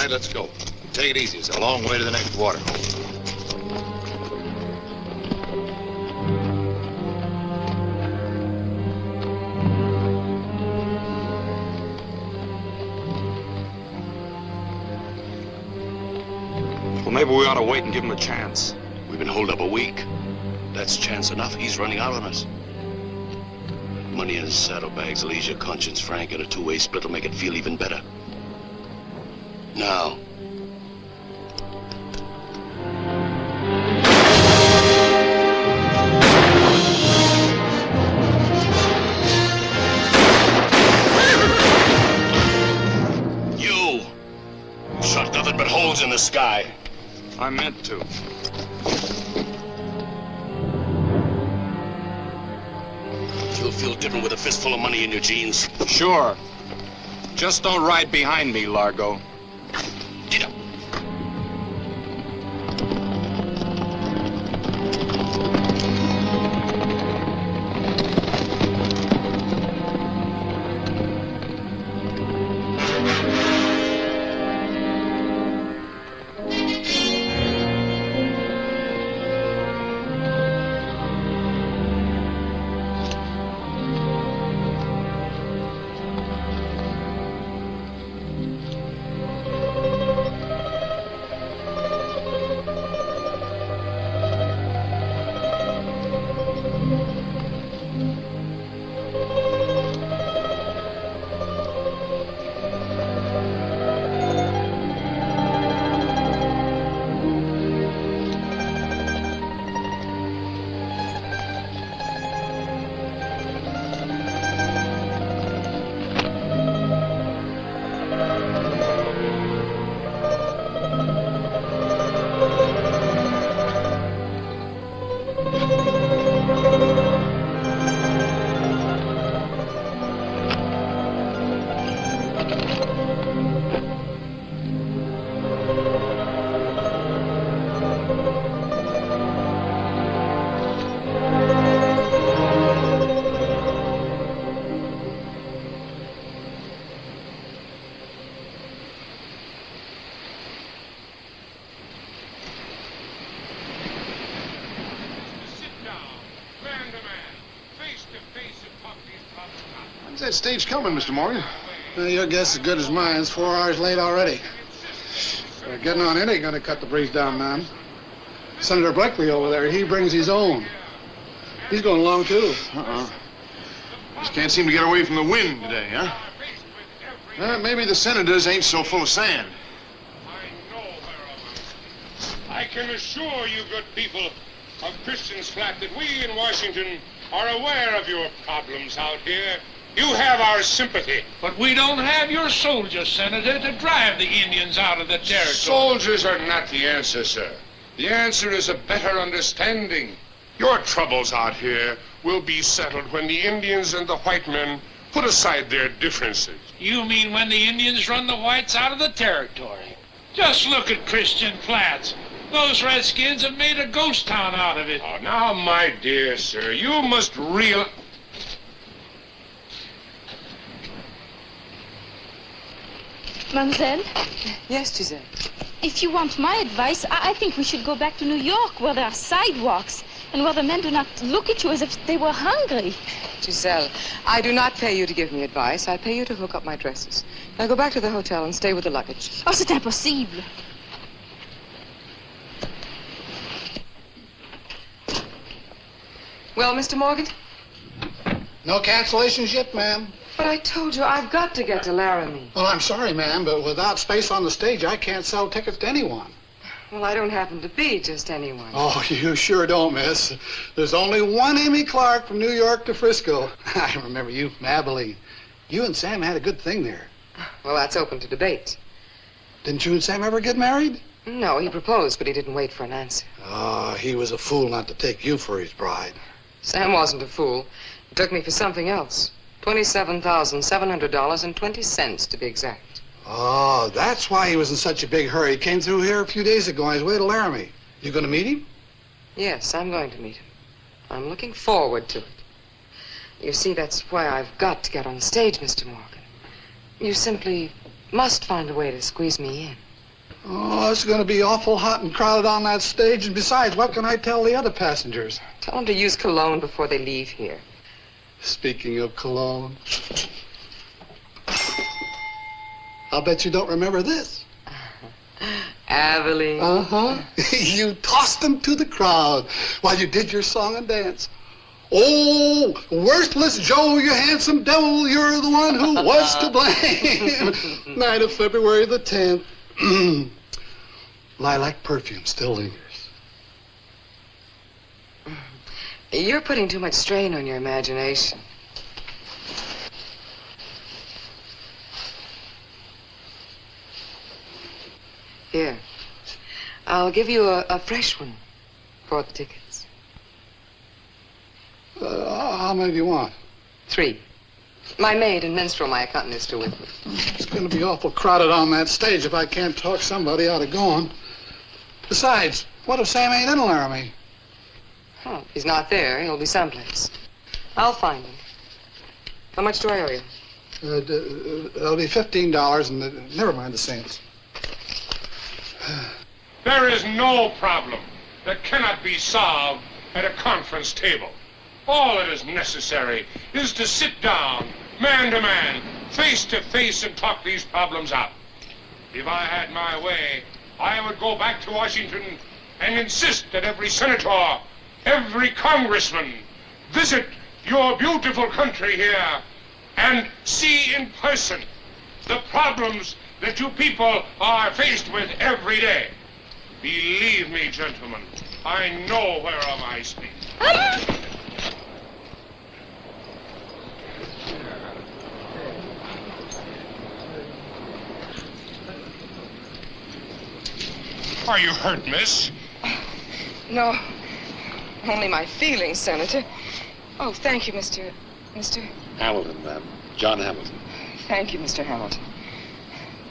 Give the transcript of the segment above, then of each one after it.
Let's go. Take it easy. It's a long way to the next waterhole. Well, maybe we ought to wait and give him a chance. We've been holed up a week. That's chance enough. He's running out on us. Money in his saddlebags will ease your conscience, Frank, and a two-way split will make it feel even better. Now. You shot nothing but holes in the sky. I meant to. You'll feel different with a fistful of money in your jeans. Sure. Just don't ride behind me, Largo. Get up. That stage coming, Mr. Morgan? Well, your guess is as good as mine. It's 4 hours late already. Getting on it ain't gonna cut the breeze down, man. Senator Blakely over there, he brings his own. He's going along, too. Just can't seem to get away from the wind today, huh? Maybe the senators ain't so full of sand. I can assure you, good people of Christian's Flat, that we in Washington are aware of your problems out here. You have our sympathy. But we don't have your soldiers, Senator, to drive the Indians out of the territory. Soldiers are not the answer, sir. The answer is a better understanding. Your troubles out here will be settled when the Indians and the white men put aside their differences. You mean when the Indians run the whites out of the territory? Just look at Christian Flats. Those Redskins have made a ghost town out of it. Oh, now, my dear sir, you must realize... Mademoiselle? Yes, Giselle. If you want my advice, I think we should go back to New York, where there are sidewalks, and where the men do not look at you as if they were hungry. Giselle, I do not pay you to give me advice. I pay you to hook up my dresses. Now go back to the hotel and stay with the luggage. Oh, c'est impossible. Well, Mr. Morgan? No cancellations yet, ma'am. But I told you I've got to get to Laramie. Well, I'm sorry, ma'am, but without space on the stage, I can't sell tickets to anyone. Well, I don't happen to be just anyone. Oh, you sure don't, miss. There's only one Amy Clark from New York to Frisco. I remember you from Abilene. You and Sam had a good thing there. Well, that's open to debate. Didn't you and Sam ever get married? No, he proposed, but he didn't wait for an answer. Oh, he was a fool not to take you for his bride. Sam wasn't a fool. He took me for something else. $27,700.20 to be exact. Oh, that's why he was in such a big hurry. He came through here a few days ago on his way to Laramie. You going to meet him? Yes, I'm going to meet him. I'm looking forward to it. You see, that's why I've got to get on the stage, Mr. Morgan. You simply must find a way to squeeze me in. Oh, it's going to be awful hot and crowded on that stage. And besides, what can I tell the other passengers? Tell them to use cologne before they leave here. Speaking of cologne, I'll bet you don't remember this. Abilene. Uh-huh. You tossed them to the crowd while you did your song and dance. Oh, worthless Joe, you handsome devil, you're the one who was to blame. Night of February the 10th. Lilac perfume still lingers. You're putting too much strain on your imagination. Here, I'll give you a fresh one for the tickets. How many do you want? 3. My maid and minstrel, my accompanist, are with me. It's going to be awful crowded on that stage if I can't talk somebody out of going. Besides, what if Sam ain't in Laramie? Oh, if he's not there, he'll be someplace. I'll find him. How much do I owe you? It'll be $15 and never mind the cents. There is no problem that cannot be solved at a conference table. All that is necessary is to sit down, man to man, face to face, and talk these problems out. If I had my way, I would go back to Washington and insist that every senator, every congressman visit your beautiful country here and see in person the problems that you people are faced with every day. Believe me, gentlemen, I know whereof I speak. Are you hurt, miss? No. Only my feelings, Senator. Oh, thank you, Mr. Hamilton, ma'am. John Hamilton. Thank you, Mr. Hamilton.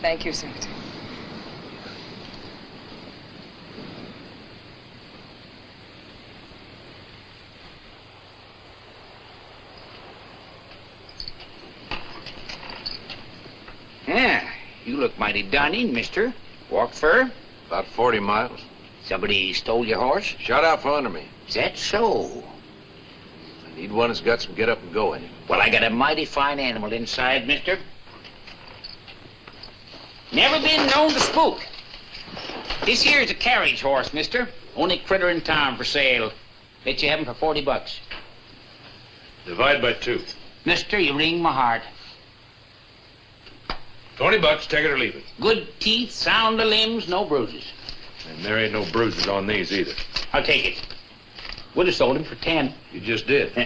Thank you, Senator. Yeah, you look mighty done in, mister. Walk fur? About 40 miles. Somebody stole your horse? Shot out from under me. Is that so? I need one that's got some get up and go in him. Well, I got a mighty fine animal inside, mister. Never been known to spook. This here's a carriage horse, mister. Only critter in town for sale. Bet you have him for $40. Divide by 2. Mister, you wring my heart. $20, take it or leave it. Good teeth, sound of limbs, no bruises. And there ain't no bruises on these either. I'll take it. Would have sold him for 10. You just did.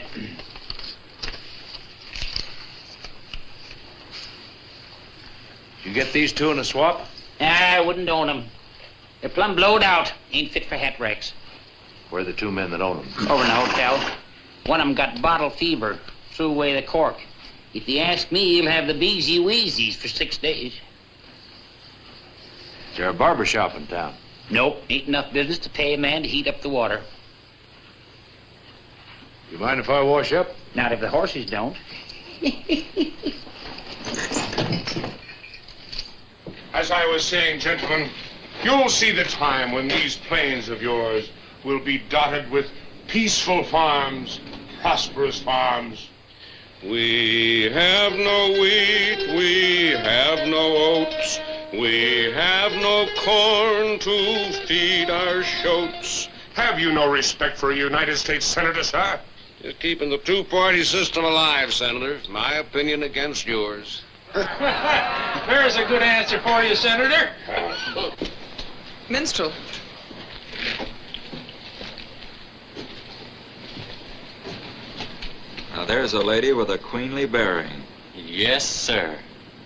You get these 2 in a swap? I wouldn't own them. They're plumb blowed out. Ain't fit for hat racks. Where are the 2 men that own them? Over in the hotel. One of them got bottle fever. Threw away the cork. If you ask me, he'll have the beezy wheezies for 6 days. Is there a barber shop in town? Nope, ain't enough business to pay a man to heat up the water. You mind if I wash up? Not if the horses don't. As I was saying, gentlemen, you'll see the time when these plains of yours will be dotted with peaceful farms, prosperous farms. We have no wheat, we have no oats, we have no corn to feed our shoats. Have you no respect for a United States Senator, sir? Just keeping the two-party system alive, Senator. My opinion against yours. There's a good answer for you, Senator. Minstrel. Now there's a lady with a queenly bearing. Yes, sir.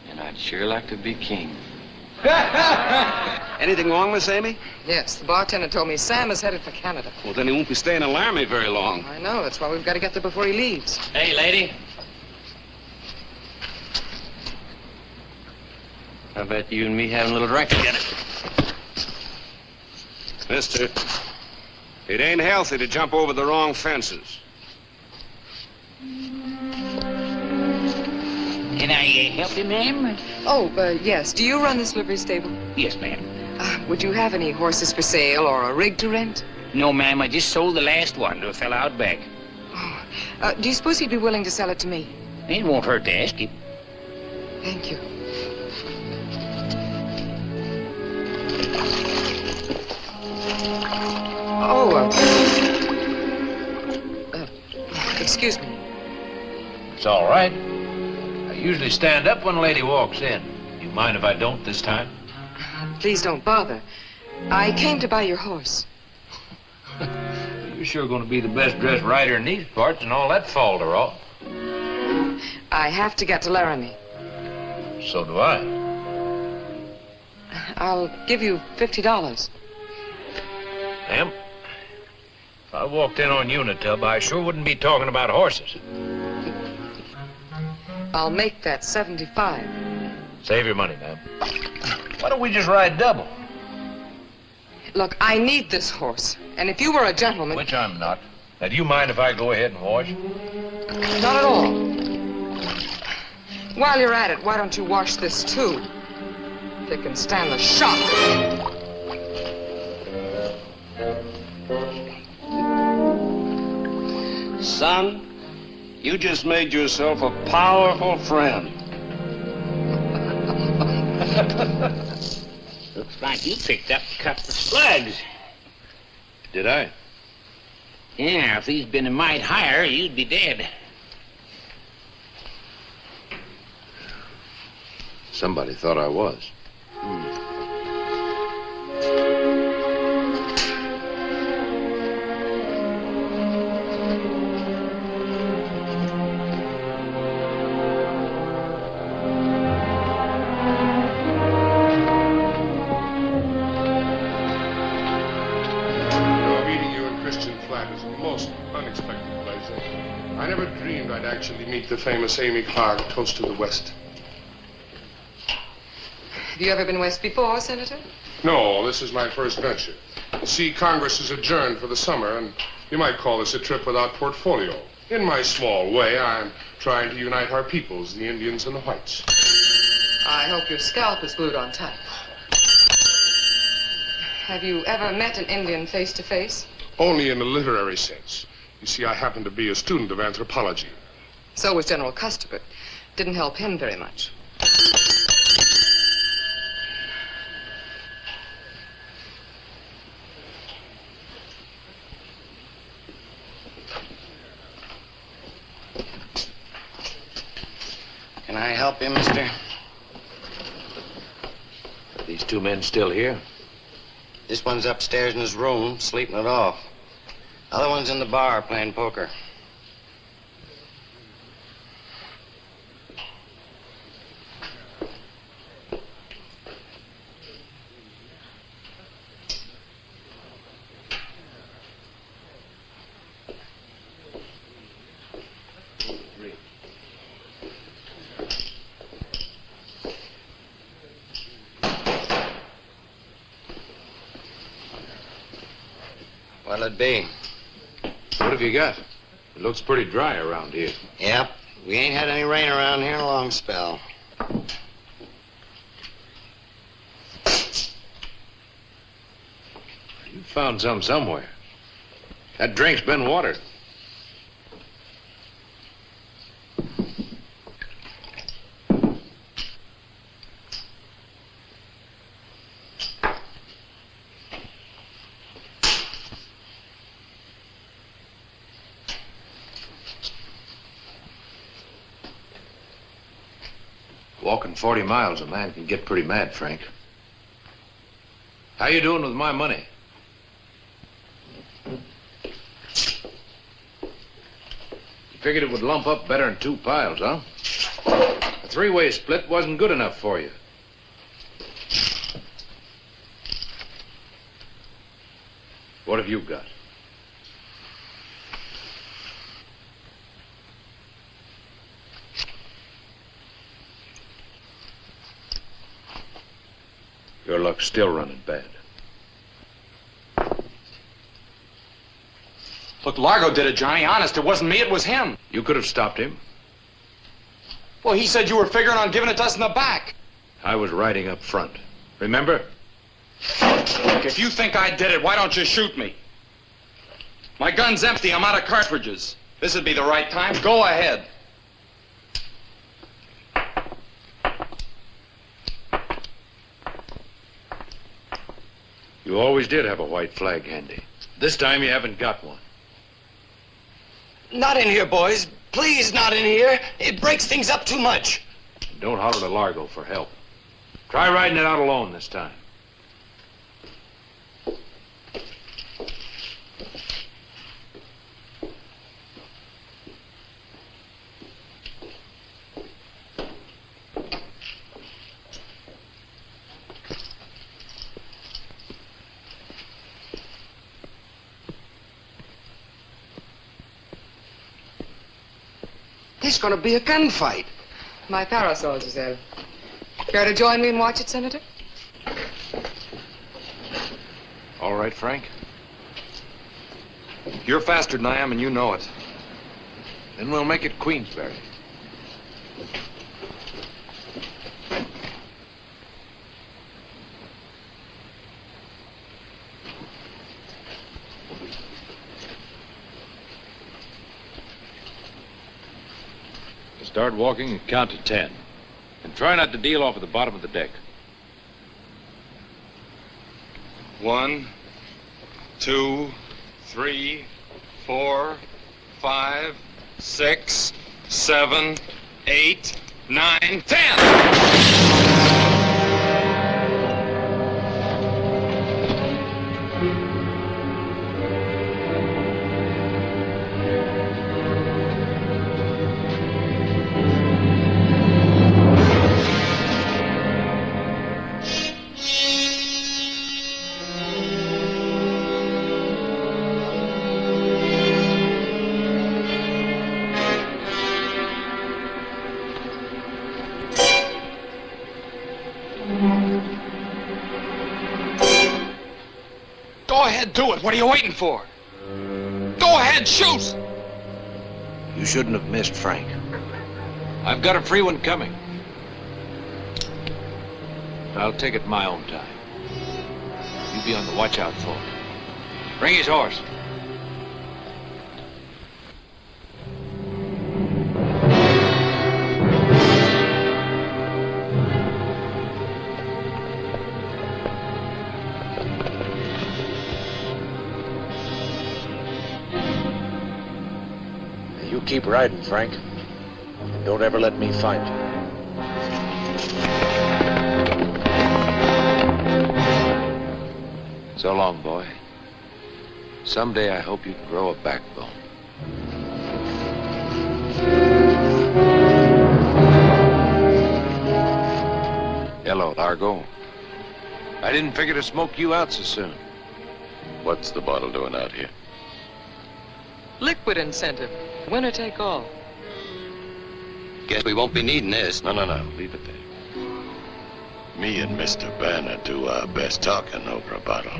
And I'd sure like to be king. Anything wrong, Miss Amy? Yes, the bartender told me Sam is headed for Canada. Well, then he won't be staying in Laramie very long. I know. That's why we've got to get there before he leaves. Hey, lady. How about you and me having a little drink together? Mister, it ain't healthy to jump over the wrong fences. Can I help you, ma'am? Oh, yes. Do you run this livery stable? Yes, ma'am. Would you have any horses for sale or a rig to rent? No, ma'am. I just sold the last one to a fella out back. Oh. Do you suppose he'd be willing to sell it to me? It won't hurt to ask him. Thank you. Oh, excuse me. It's all right. I usually stand up when a lady walks in. You mind if I don't this time? Please don't bother. I came to buy your horse. You're sure going to be the best-dressed rider in these parts and all that falderall. I have to get to Laramie. So do I. I'll give you $50. Ma'am, if I walked in on Unitub, I sure wouldn't be talking about horses. I'll make that 75. Save your money, ma'am. Why don't we just ride double? Look, I need this horse. And if you were a gentleman... Which I'm not. Now, do you mind if I go ahead and wash? Not at all. While you're at it, why don't you wash this, too? If it can stand the shock. Son, you just made yourself a powerful friend. Looks like you picked up a couple of slugs. Did I? Yeah, if these been a mite higher, you'd be dead. Somebody thought I was. Actually meet the famous Amy Clark, toast to the West. Have you ever been west before, Senator? No, this is my first venture. You see, Congress is adjourned for the summer, and you might call this a trip without portfolio. In my small way, I'm trying to unite our peoples, the Indians and the whites. I hope your scalp is glued on tight. Have you ever met an Indian face to face? Only in a literary sense. You see, I happen to be a student of anthropology. So was General Custer, but didn't help him very much. Can I help you, mister? Are these two men still here? This one's upstairs in his room, sleeping it off. Other one's in the bar playing poker. What'll it be? What have you got? It looks pretty dry around here. Yep. We ain't had any rain around here in a long spell. You found some somewhere. That drink's been watered. Walking 40 miles, a man can get pretty mad, Frank. How you doing with my money? You figured it would lump up better in 2 piles, huh? A 3-way split wasn't good enough for you. What have you got? Your luck's still running bad. Look, Largo did it, Johnny. Honest, it wasn't me, it was him. You could have stopped him. Well, he said you were figuring on giving it to us in the back. I was riding up front. Remember? Look, if you think I did it, why don't you shoot me? My gun's empty. I'm out of cartridges. This would be the right time. Go ahead. You always did have a white flag handy. This time you haven't got one. Not in here, boys. Please, not in here. It breaks things up too much. Don't holler to Largo for help. Try riding it out alone this time. There's going to be a gunfight. My parasol, Giselle. Care to join me and watch it, Senator? All right, Frank? You're faster than I am, and you know it. Then we'll make it Queensberry. Start walking and count to 10. And try not to deal off at the bottom of the deck. 1, 2, 3, 4, 5, 6, 7, 8, 9, 10! Do it. What are you waiting for? Go ahead, shoot! You shouldn't have missed, Frank. I've got a free one coming. I'll take it my own time. You be on the watch out for it. Bring his horse. Keep riding, Frank. And don't ever let me find you. So long, boy. Someday I hope you can grow a backbone. Hello, Largo. I didn't figure to smoke you out so soon. What's the bottle doing out here? Liquid incentive. Winner take all. Guess we won't be needing this. No. Leave it there. Me and Mr. Banner do our best talking over a bottle.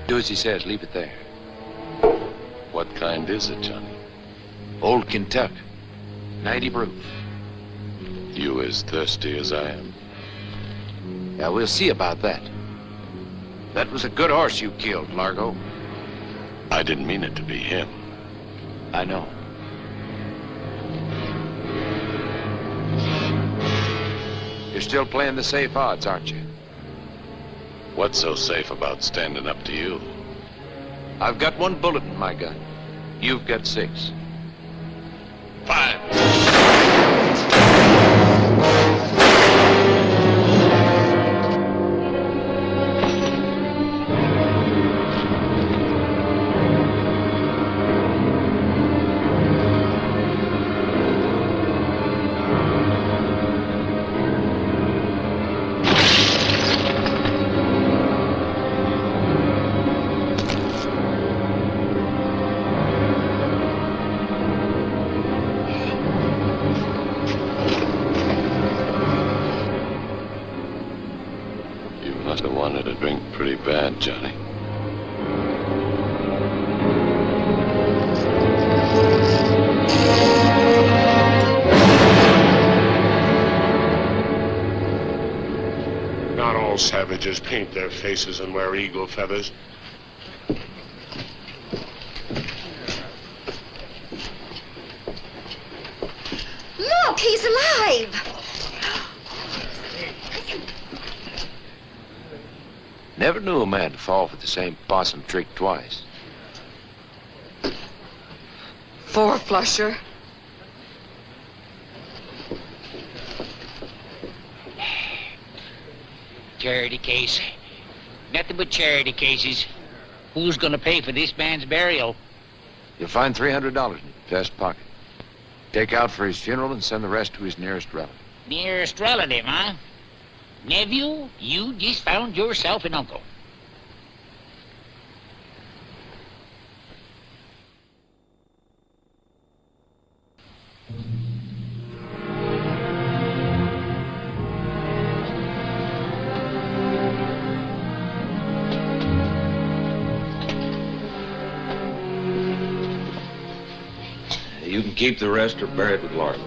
Do as he says. Leave it there. What kind is it, Johnny? Old Kentuck. 90 proof. You as thirsty as I am? Yeah, we'll see about that. That was a good horse you killed, Largo. I didn't mean it to be him. I know. You're still playing the safe odds, aren't you? What's so safe about standing up to you? I've got 1 bullet in my gun. You've got 6. 5. drink pretty bad, Johnny. Not all savages paint their faces and wear eagle feathers. Look, he's alive. Never knew a man to fall for the same possum trick twice. Four-flusher. Charity case. Nothing but charity cases. Who's gonna pay for this man's burial? You'll find $300 in your vest pocket. Take out for his funeral and send the rest to his nearest relative. Nearest relative, huh? Nephew, you just found yourself an uncle. You can keep the rest or bury it with Larkin.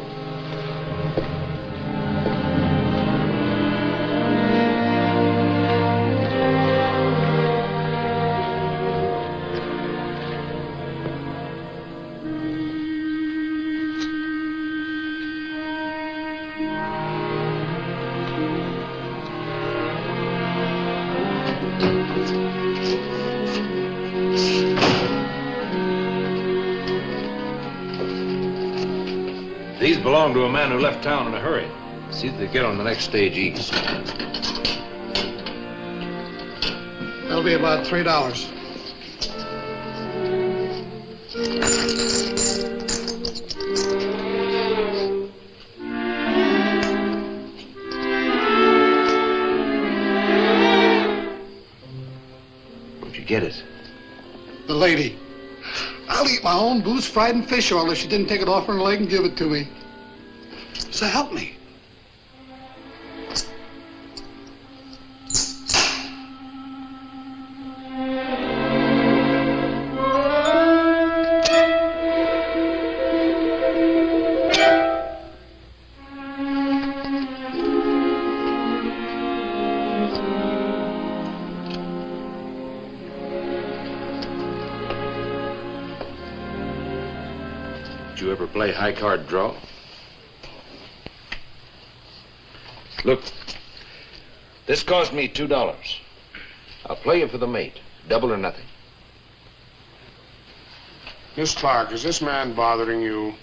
These belong to a man who left town in a hurry. See if they get on the next stage east. That'll be about $3. Where'd you get it? The lady. I'll eat my own goose fried and fish oil if she didn't take it off her leg and give it to me. So help me. Did you ever play high card draw? Look, this cost me $2. I'll play you for the mate, double or nothing. Miss Clark, is this man bothering you?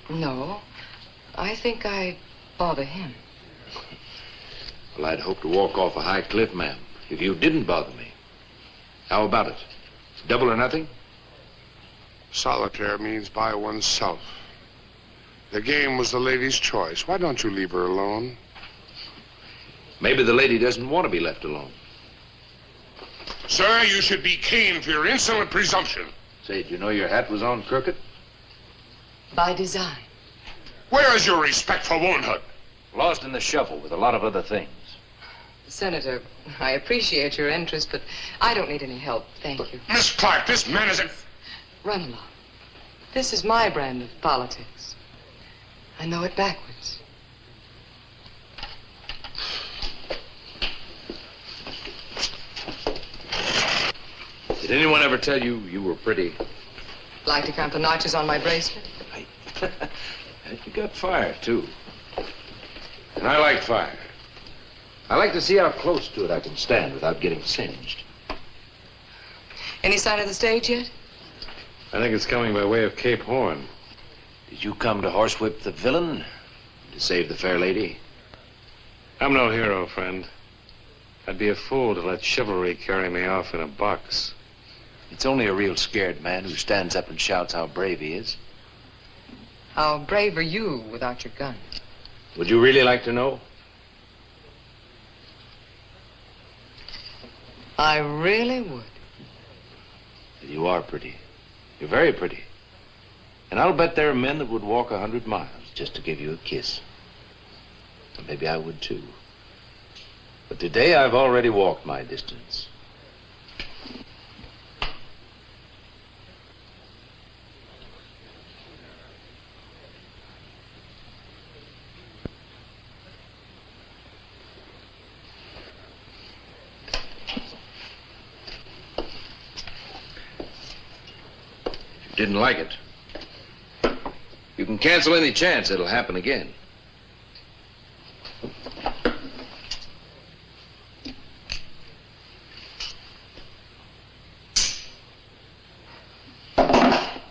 No, I think I bother him. Well, I'd hope to walk off a high cliff, ma'am, if you didn't bother me. How about it? Double or nothing? Solitaire means by oneself. The game was the lady's choice. Why don't you leave her alone? Maybe the lady doesn't want to be left alone. Sir, you should be caned for your insolent presumption. Say, did you know your hat was on crooked? By design. Where is your respect for womanhood? Lost in the shuffle with a lot of other things. Senator, I appreciate your interest, but I don't need any help, thank you. Miss Clark, this man is a... Run along. This is my brand of politics. I know it backwards. Did anyone ever tell you you were pretty? Like to count the notches on my bracelet? You got fire, too. And I like fire. I like to see how close to it I can stand without getting singed. Any sign of the stage yet? I think it's coming by way of Cape Horn. Did you come to horsewhip the villain? To save the fair lady? I'm no hero, friend. I'd be a fool to let chivalry carry me off in a box. It's only a real scared man who stands up and shouts how brave he is. How brave are you without your gun? Would you really like to know? I really would. You are pretty. You're very pretty. And I'll bet there are men that would walk 100 miles just to give you a kiss. And maybe I would, too. But today I've already walked my distance. If you didn't like it, you can cancel any chance it'll happen again.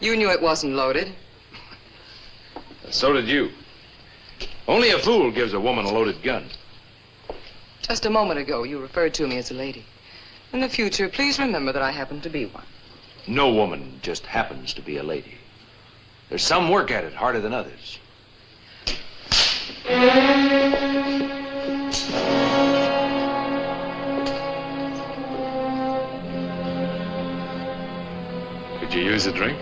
You knew it wasn't loaded. So did you. Only a fool gives a woman a loaded gun. Just a moment ago, you referred to me as a lady. In the future, please remember that I happen to be one. No woman just happens to be a lady. There's some work at it harder than others. Could you use a drink?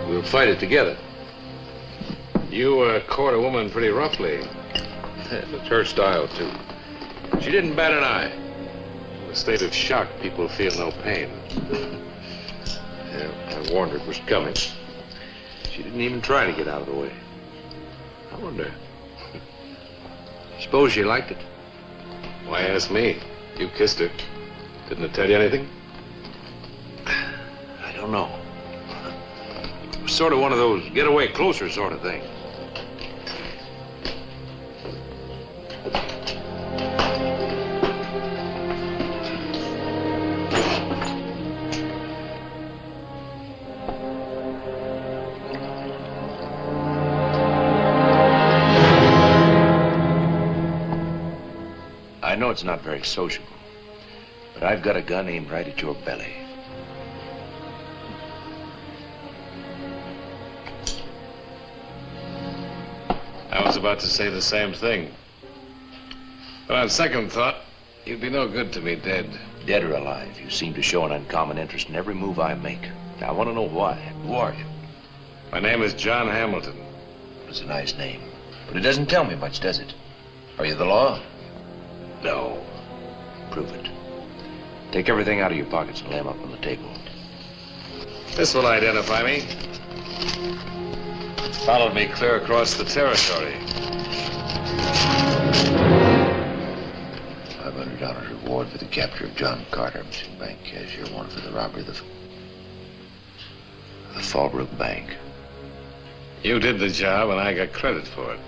We'll fight it together. You caught a woman pretty roughly. It's her style, too. She didn't bat an eye. In a state of shock, people feel no pain. Yeah, I warned her it was coming. She didn't even try to get out of the way. I wonder. Suppose she liked it. Why ask me? You kissed her. Didn't it tell you anything? I don't know. It was sort of one of those get away closer sort of thing. I know it's not very sociable, but I've got a gun aimed right at your belly. I was about to say the same thing. But on second thought, you'd be no good to me dead. Dead or alive, you seem to show an uncommon interest in every move I make. Now, I want to know why. Who are you? My name is John Hamilton. It's a nice name, but it doesn't tell me much, does it? Are you the law? No. Prove it. Take everything out of your pockets and lay them up on the table. This will identify me. Followed me clear across the territory. $500 reward for the capture of John Carter, missing bank cashier, wanted for the robbery of the Fallbrook Bank. You did the job, and I got credit for it.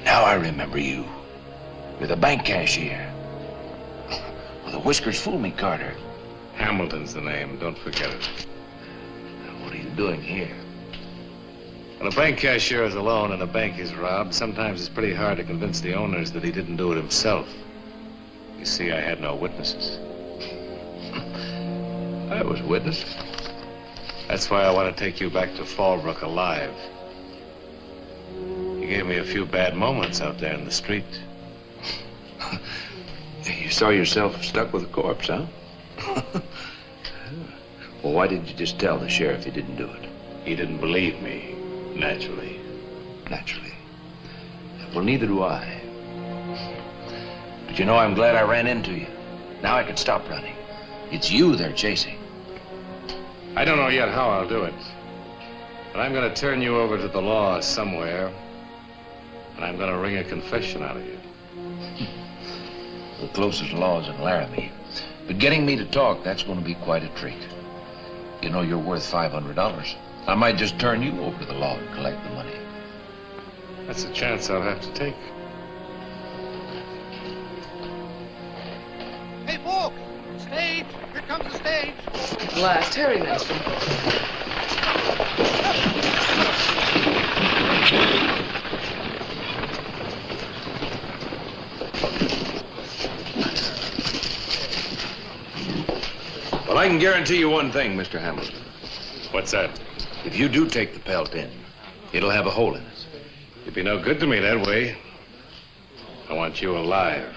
Now I remember you. You're the bank cashier. Well, the whiskers fool me, Carter. Hamilton's the name. Don't forget it. What are you doing here? When a bank cashier is alone and a bank is robbed, sometimes it's pretty hard to convince the owners that he didn't do it himself. You see, I had no witnesses. I was witness. That's why I want to take you back to Fallbrook alive. You gave me a few bad moments out there in the street. You saw yourself stuck with a corpse, huh? Well, why didn't you just tell the sheriff you didn't do it? He didn't believe me, naturally. Naturally. Well, neither do I. But you know, I'm glad I ran into you. Now I can stop running. It's you they're chasing. I don't know yet how I'll do it. But I'm going to turn you over to the law somewhere. And I'm going to wring a confession out of you. The closest law is in Laramie. But getting me to talk, that's going to be quite a treat. You know, you're worth $500. I might just turn you over to the law and collect the money. That's a chance I'll have to take. Hey, folks! Stage! Here comes the stage! Last Harry Master. Well, I can guarantee you one thing, Mr. Hamilton. What's that? If you do take the pelt in, it'll have a hole in it. You'd be no good to me that way. I want you alive.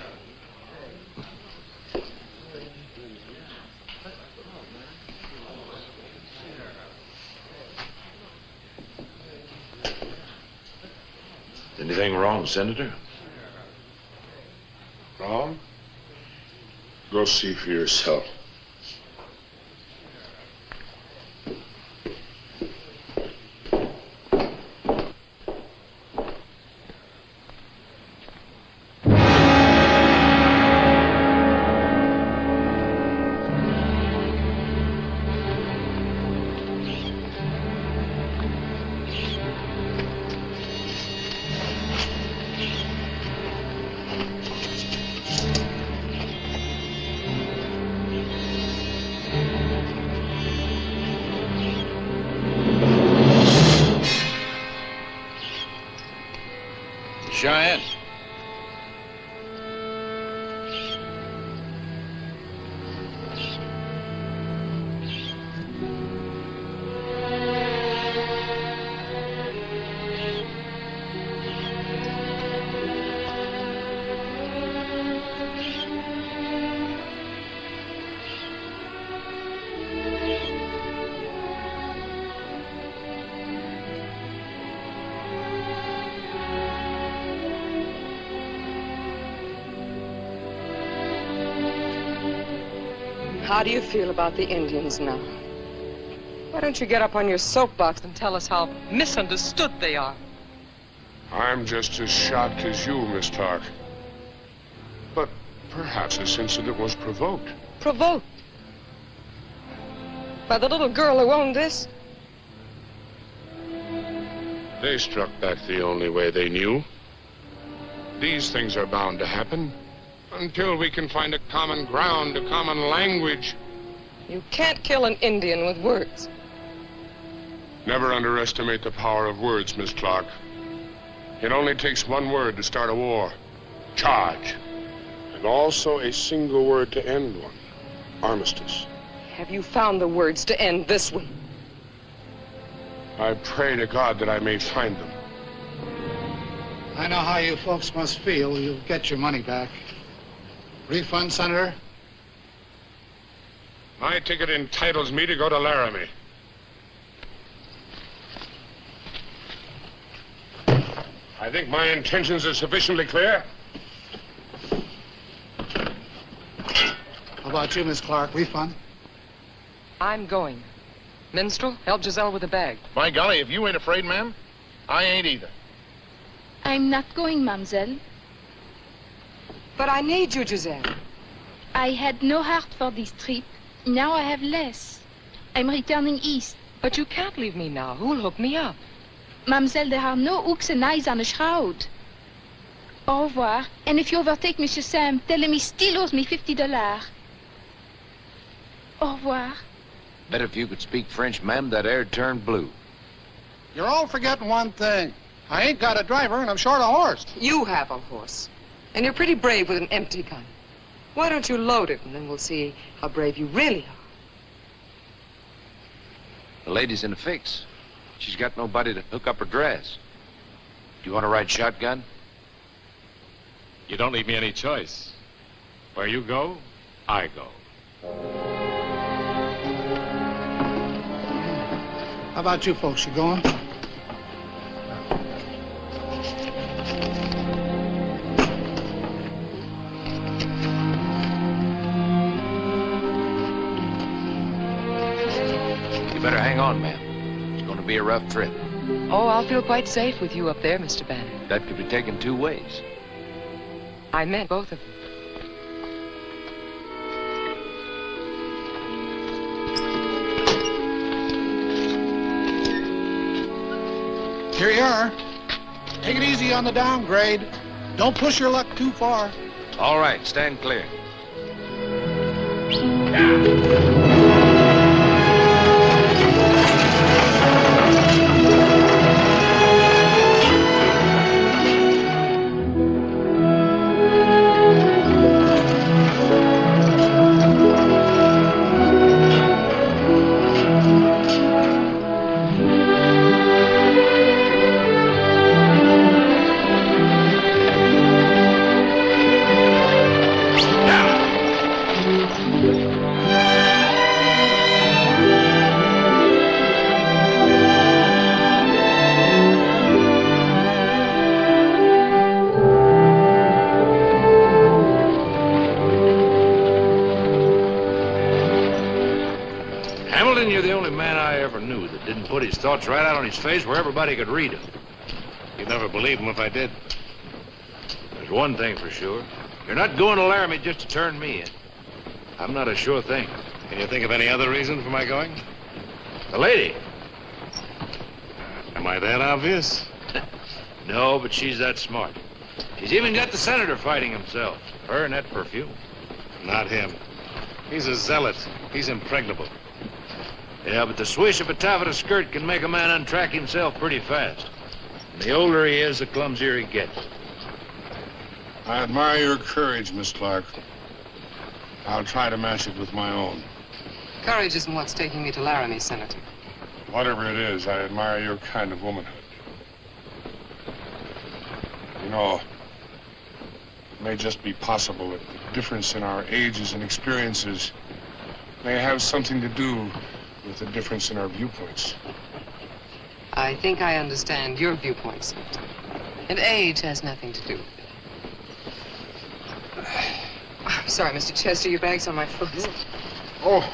Anything wrong, Senator? Wrong? Go see for yourself. Cheyenne. How do you feel about the Indians now? Why don't you get up on your soapbox and tell us how misunderstood they are? I'm just as shocked as you, Miss Clark. But perhaps this incident was provoked. Provoked? By the little girl who owned this? They struck back the only way they knew. These things are bound to happen. Until we can find a common ground, a common language. You can't kill an Indian with words. Never underestimate the power of words, Miss Clark. It only takes one word to start a war. Charge. And also a single word to end one. Armistice. Have you found the words to end this one? I pray to God that I may find them. I know how you folks must feel. You'll get your money back. Refund, Senator? My ticket entitles me to go to Laramie. I think my intentions are sufficiently clear. How about you, Miss Clark? Refund? I'm going. Minstrel, help Giselle with the bag. My golly, if you ain't afraid, ma'am, I ain't either. I'm not going, mademoiselle. But I need you, Giselle. I had no heart for this trip. Now I have less. I'm returning east. But you can't leave me now. Who'll hook me up? Mademoiselle, there are no hooks and eyes on a shroud. Au revoir. And if you overtake Monsieur Sam, tell him he still owes me $50. Au revoir. Bet if you could speak French, ma'am, that air'd turn blue. You're all forgetting one thing. I ain't got a driver and I'm short a horse. You have a horse. And you're pretty brave with an empty gun. Why don't you load it, and then we'll see how brave you really are. The lady's in a fix. She's got nobody to hook up her dress. Do you want to ride shotgun? You don't leave me any choice. Where you go, I go. How about you folks? You going? Better hang on, ma'am. It's going to be a rough trip. Oh, I'll feel quite safe with you up there, Mr. Banner. That could be taken two ways. I meant both of them. Here you are. Take it easy on the downgrade. Don't push your luck too far. All right, stand clear. man I ever knew that didn't put his thoughts right out on his face where everybody could read them. You'd never believe him if I did. There's one thing for sure. You're not going to Laramie just to turn me in. I'm not a sure thing. Can you think of any other reason for my going? The lady. Am I that obvious? No, but she's that smart. She's even got the senator fighting himself. Her and that perfume. Not him. He's a zealot. He's impregnable. Yeah, but the swish of a taffeta skirt can make a man untrack himself pretty fast. And the older he is, the clumsier he gets. I admire your courage, Miss Clark. I'll try to match it with my own. Courage isn't what's taking me to Laramie, Senator. Whatever it is, I admire your kind of womanhood. You know, it may just be possible that the difference in our ages and experiences may have something to do with the difference in our viewpoints. I think I understand your viewpoint, Senator. And age has nothing to do with it. I'm sorry, Mr. Chester, your bag's on my foot. Oh,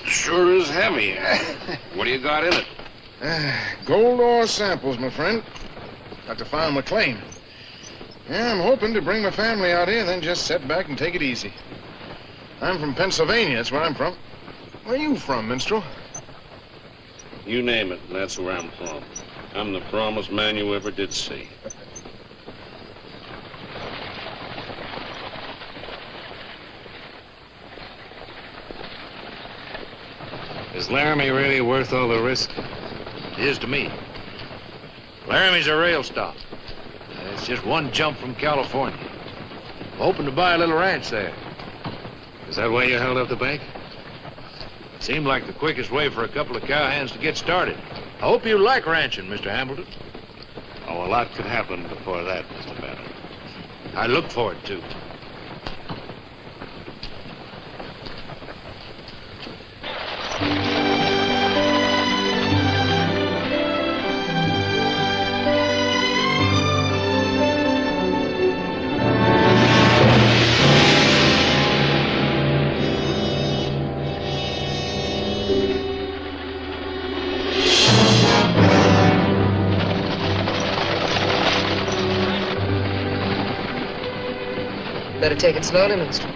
Sure is heavy. What do you got in it? Gold ore samples, my friend. Got to find McLean. Yeah, I'm hoping to bring my family out here and then just sit back and take it easy. I'm from Pennsylvania, that's where I'm from. Where are you from, minstrel? You name it, and that's where I'm from. I'm the fromest man you ever did see. Is Laramie really worth all the risk? It is to me. Laramie's a rail stop. It's just one jump from California. I'm hoping to buy a little ranch there. Is that why you held up the bank? It seemed like the quickest way for a couple of cowhands to get started. I hope you like ranching, Mr. Hambleton. Oh, a lot could happen before that, Mr. Banner. I look forward to it. Better take it slowly, Minister.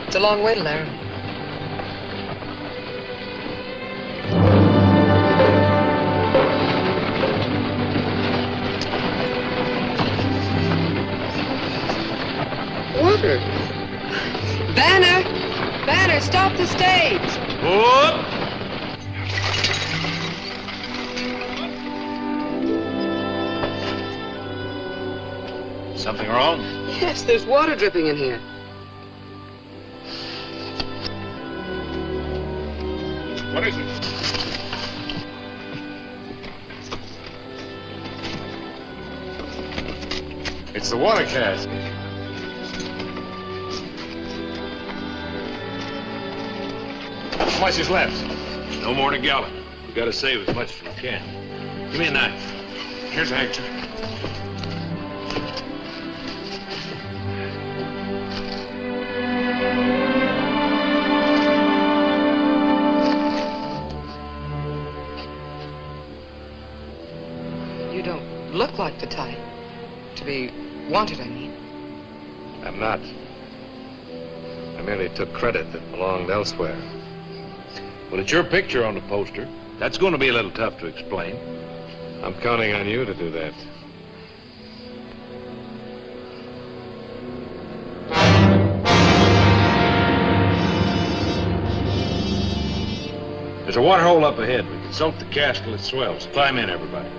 It's a long way to Laramie. Water. Banner! Banner, stop the stage! Whoop! Something wrong? Yes, there's water dripping in here. What is it? It's the water cask. How much is left? No more than a gallon. We gotta save as much as we can. Give me a knife. Here's a handkerchief. You don't look like the type to be wanted, I mean. I'm not. I merely took credit that belonged elsewhere. Well, it's your picture on the poster. That's going to be a little tough to explain. I'm counting on you to do that. There's a water hole up ahead. We can soak the cask till it swells. Climb in, everybody.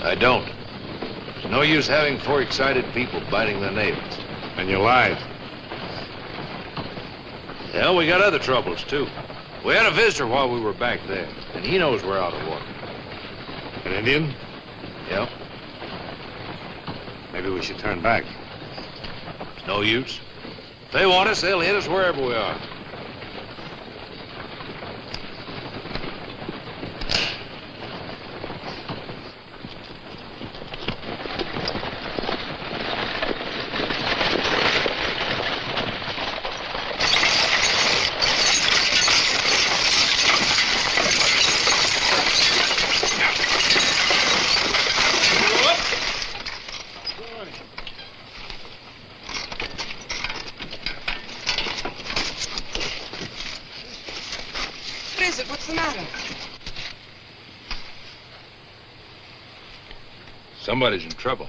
I don't. There's no use having four excited people biting their nails. And you lied. Hell, we got other troubles, too. We had a visitor while we were back there, and he knows we're out of water. An Indian? Yep. Maybe we should turn back. It's no use. If they want us, they'll hit us wherever we are. What's the matter? Somebody's in trouble.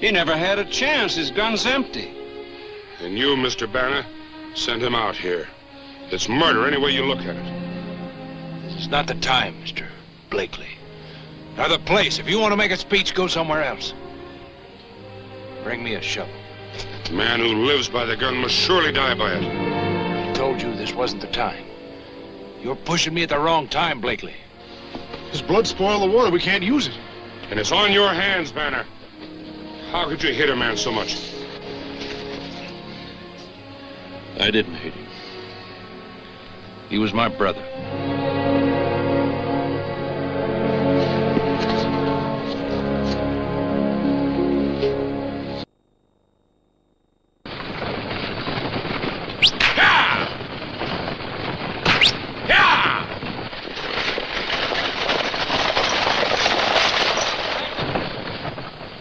He never had a chance. His gun's empty. And you, Mr. Banner, send him out here. It's murder any way you look at it. It's not the time, Mr. Blakely. Nor the place. If you want to make a speech, go somewhere else. Bring me a shovel. The man who lives by the gun must surely die by it. I told you this wasn't the time. You're pushing me at the wrong time, Blakely. His blood spoiled the water. We can't use it. And it's on your hands, Banner. How could you hit a man so much? I didn't hit him. He was my brother.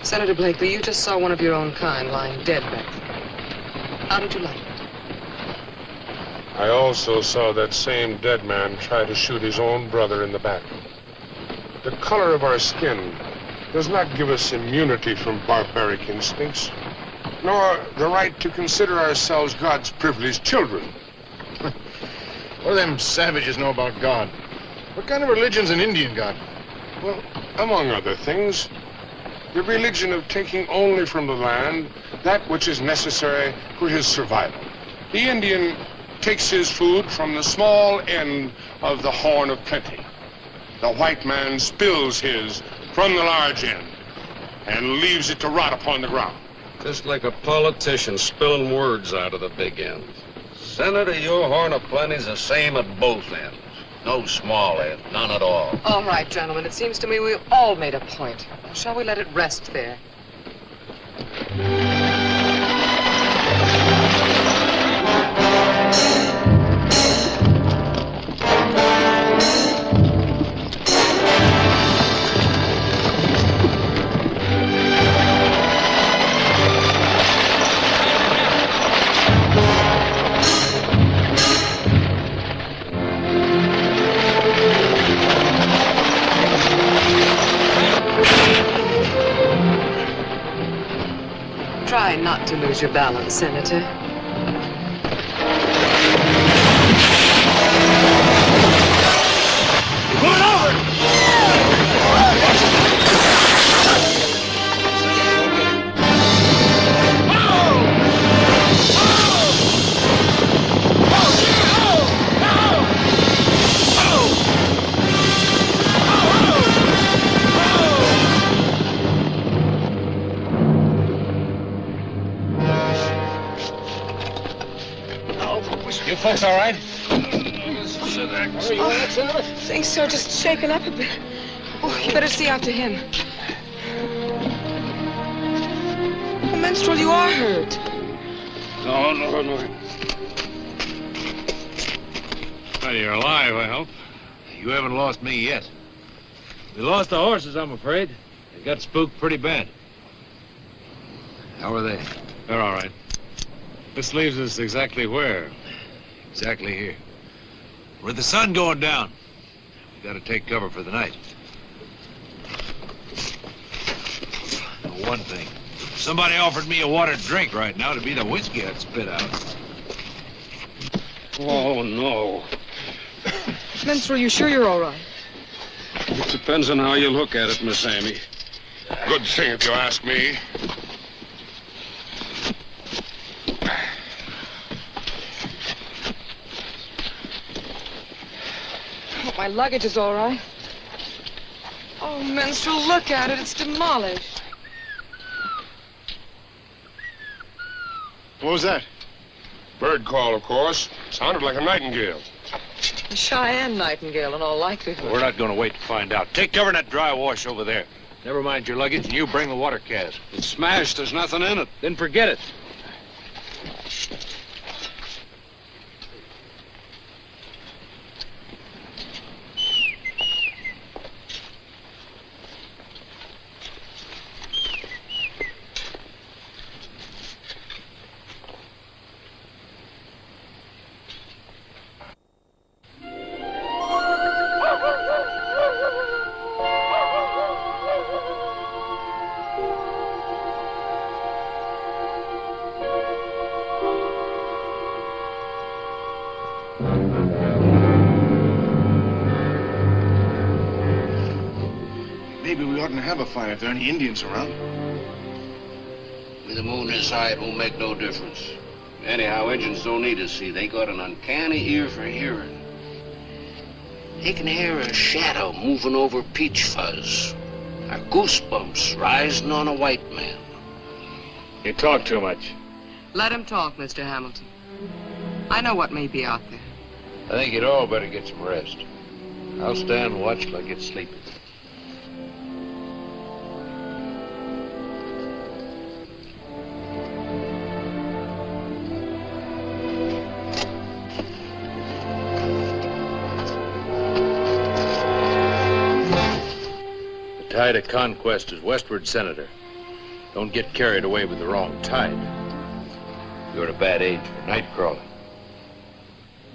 Senator Blakely, you just saw one of your own kind lying dead back there. How did you like it? I also saw that same dead man try to shoot his own brother in the back. The color of our skin does not give us immunity from barbaric instincts, nor the right to consider ourselves God's privileged children. What do them savages know about God? What kind of religion's an Indian got? Well, among other things, the religion of taking only from the land that which is necessary for his survival. The Indian takes his food from the small end of the horn of plenty. The white man spills his from the large end and leaves it to rot upon the ground. Just like a politician spilling words out of the big end. Senator, your horn of plenty's the same at both ends. No small end, none at all. All right, gentlemen, it seems to me we've all made a point. Shall we let it rest there? Try not to lose your balance, Senator. Going over! You folks all right? Things are just shaken up a bit. Oh, you better see after him. Oh, Minstrel, you are hurt. No. Well, you're alive, I hope. You haven't lost me yet. We lost the horses, I'm afraid. They got spooked pretty bad. How are they? They're all right. This leaves us exactly where? Exactly here. With the sun going down. We gotta take cover for the night. One thing. If somebody offered me a water drink right now, to be the whiskey I'd spit out. Oh, no. Minstrel, you sure you're all right? It depends on how you look at it, Miss Amy. Good thing, if you ask me. Oh, my luggage is all right. Oh, Minstrel, look at it. It's demolished. What was that? Bird call, of course. Sounded like a nightingale. A Cheyenne nightingale, in all likelihood. We're not gonna wait to find out. Take cover in that dry wash over there. Never mind your luggage, and you bring the water cask. It's smashed. There's nothing in it. Then forget it. Maybe we oughtn't have a fire if there are any Indians around. With the moon this high, it won't make no difference. Anyhow, Indians don't need to see. They got an uncanny ear for hearing. They can hear a shadow moving over peach fuzz, or goosebumps rising on a white man. You talk too much. Let him talk, Mr. Hamilton. I know what may be out there. I think you'd all better get some rest. I'll stand watch till I get sleepy. The tide of conquest is westward, Senator. Don't get carried away with the wrong tide. You're at a bad age for night crawling.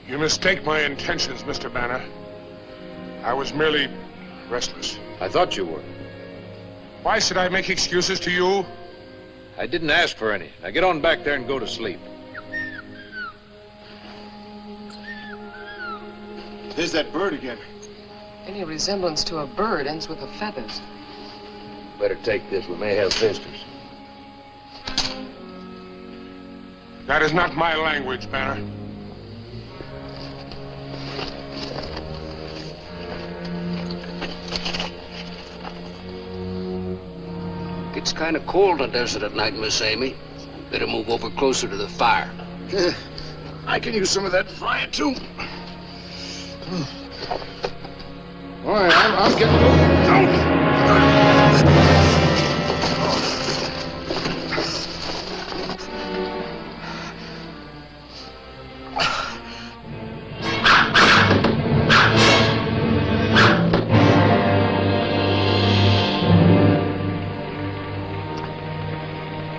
You mistake my intentions, Mr. Banner. I was merely restless. I thought you were. Why should I make excuses to you? I didn't ask for any. Now get on back there and go to sleep. There's that bird again. Any resemblance to a bird ends with the feathers. Better take this. We may have visitors. That is not my language, Banner. It's kind of cold in the desert at night, Miss Amy. Better move over closer to the fire. I can use some of that fire, too. All right, I'm getting...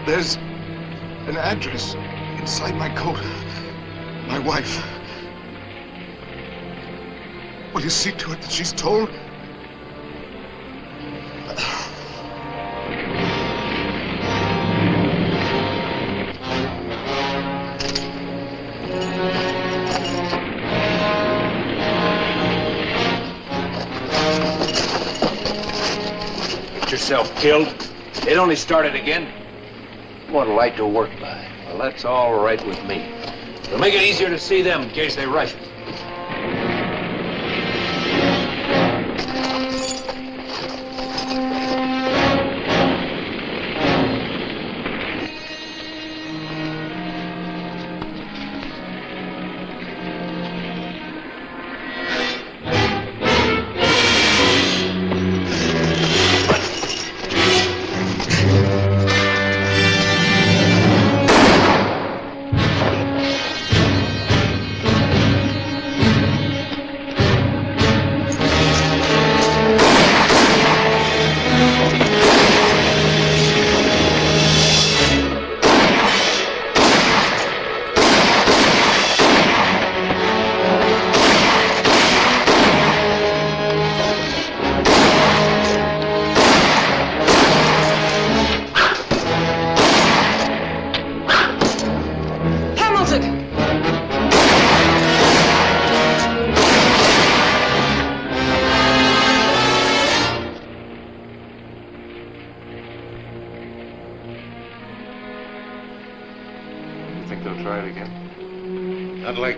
There's an address inside my coat. My wife. Will you see to it that she's told? Get yourself killed? It only started again. You want a light to work by. Well, that's all right with me. It'll make it easier to see them in case they rush us.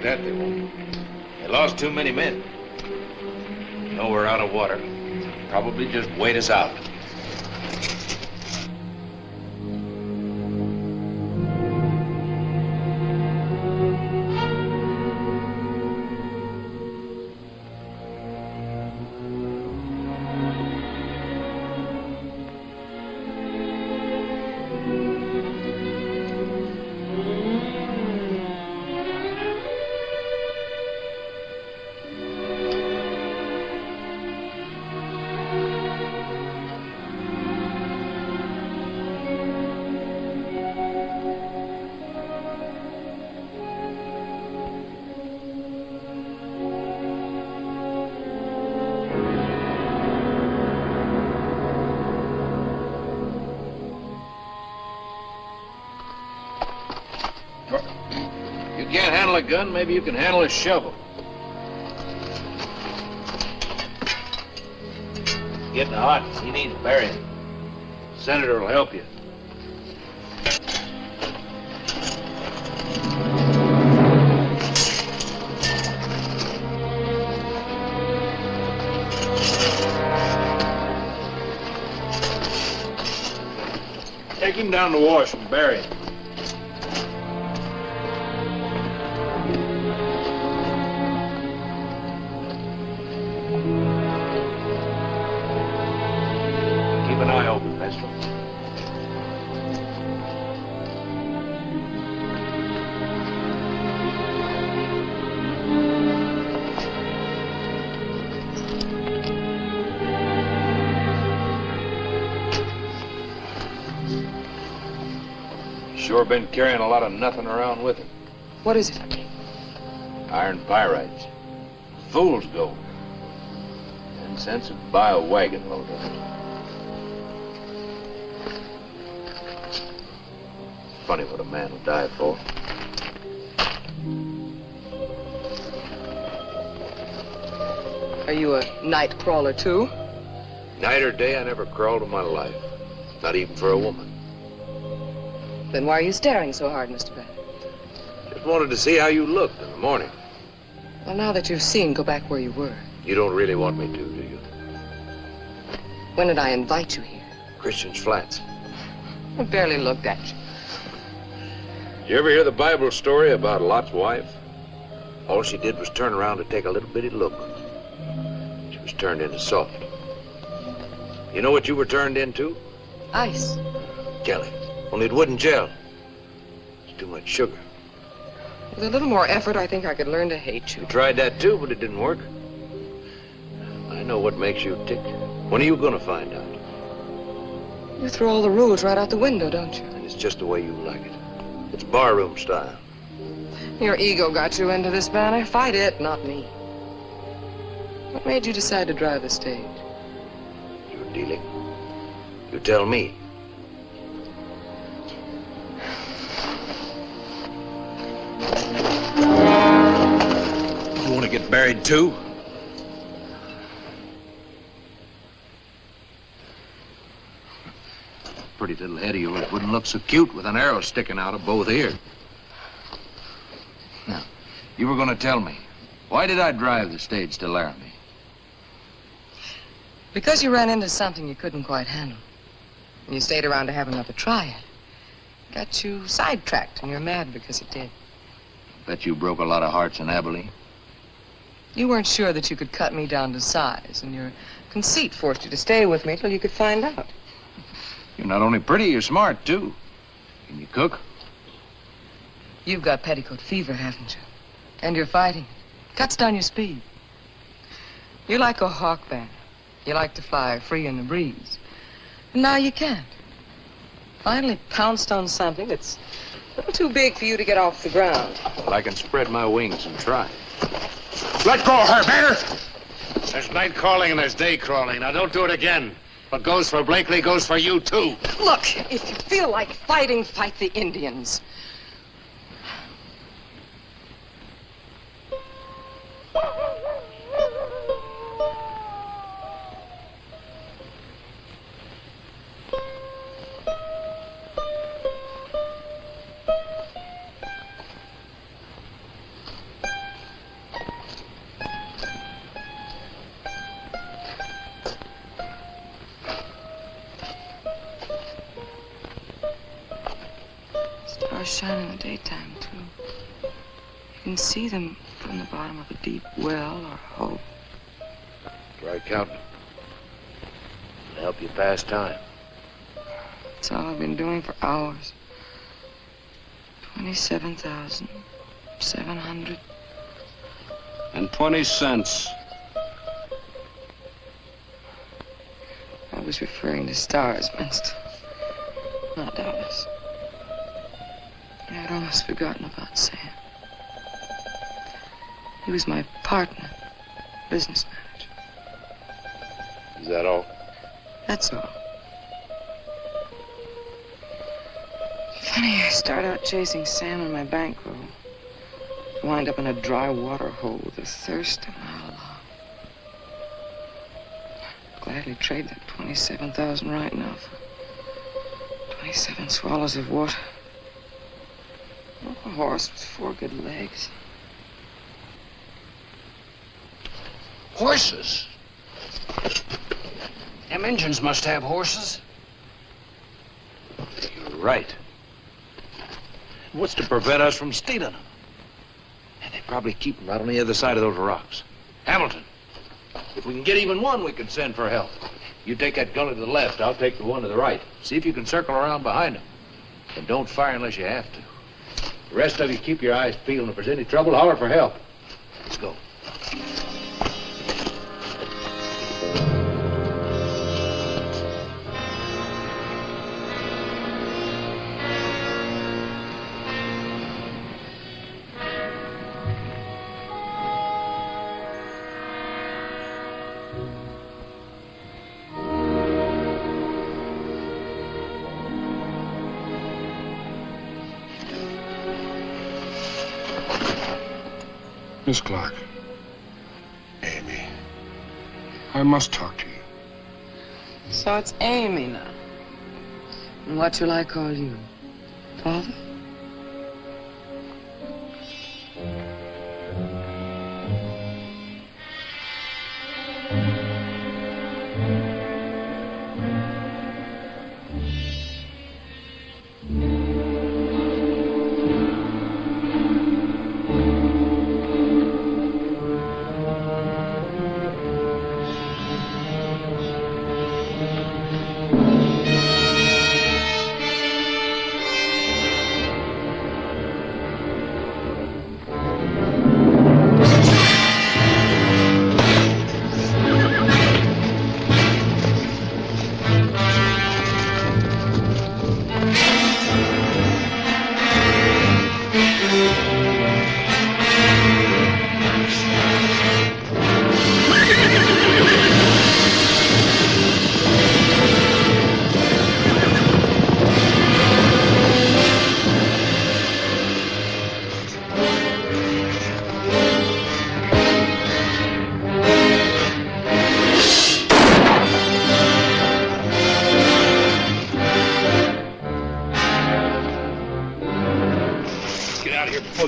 that, they won't. They lost too many men. Know we're out of water. Probably just wait us out. You can't handle a gun, maybe you can handle a shovel. Getting hot. He needs burying. Senator will help you. Take him down to wash and bury him. Keep an eye open, Pistol. Sure been carrying a lot of nothing around with him. What is it? Iron pyrites. Fool's gold. 10 cents would buy a wagon load of it. Funny what a man will die for. Are you a night crawler, too? Night or day, I never crawled in my life. Not even for a woman. Then why are you staring so hard, Mr. Bennett? Just wanted to see how you looked in the morning. Well, now that you've seen, go back where you were. You don't really want me to, do you? When did I invite you here? Christian's Flats. I barely looked at you. Did you ever hear the Bible story about Lot's wife? All she did was turn around to take a little bitty look. She was turned into salt. You know what you were turned into? Ice. Jelly. Only it wouldn't gel. It's too much sugar. With a little more effort, I think I could learn to hate you. You tried that too, but it didn't work. I know what makes you tick. When are you gonna find out? You throw all the rules right out the window, don't you? And it's just the way you like it. It's barroom style. Your ego got you into this, Banner. Fight it, not me. What made you decide to drive the stage? You're dealing. You tell me. You want to get buried too? Pretty little head of yours wouldn't look so cute with an arrow sticking out of both ears. Now, you were going to tell me, why did I drive the stage to Laramie? Because you ran into something you couldn't quite handle. And you stayed around to have another try at it. Got you sidetracked, and you're mad because it did. Bet you broke a lot of hearts in Abilene. You weren't sure that you could cut me down to size, and your conceit forced you to stay with me till you could find out. You're not only pretty, you're smart, too. Can you cook? You've got petticoat fever, haven't you? And you're fighting it. Cuts down your speed. You're like a hawk, Banner. You like to fly free in the breeze. And now you can't. Finally pounced on something that's a little too big for you to get off the ground. Well, I can spread my wings and try. Let go of her, Banner! There's night crawling and there's day crawling. Now, don't do it again. What goes for Blakely goes for you, too. Look, if you feel like fighting, fight the Indians. stars shine in the daytime, too. You can see them from the bottom of a deep well or hole. Try counting. It'll help you pass time. That's all I've been doing for hours. 27,700. And 20 cents. I was referring to stars, Mister, not dollars. I'd almost forgotten about Sam. He was my partner, business manager. Is that all? That's all. Funny, I start out chasing Sam and my bankroll. Wind up in a dry water hole with a thirst a mile long. Gladly trade that 27,000 right now for 27 swallows of water. A horse with 4 good legs. Horses? Them Injuns must have horses. You're right. What's to prevent us from stealing them? And they probably keep them right on the other side of those rocks. Hamilton, if we can get even one, we can send for help. You take that gully to the left, I'll take the one to the right. See if you can circle around behind them. And don't fire unless you have to. The rest of you keep your eyes peeled. If there's any trouble, holler for help. Let's go. Miss Clark. Amy. I must talk to you. So it's Amy now. And what shall I call you? Father?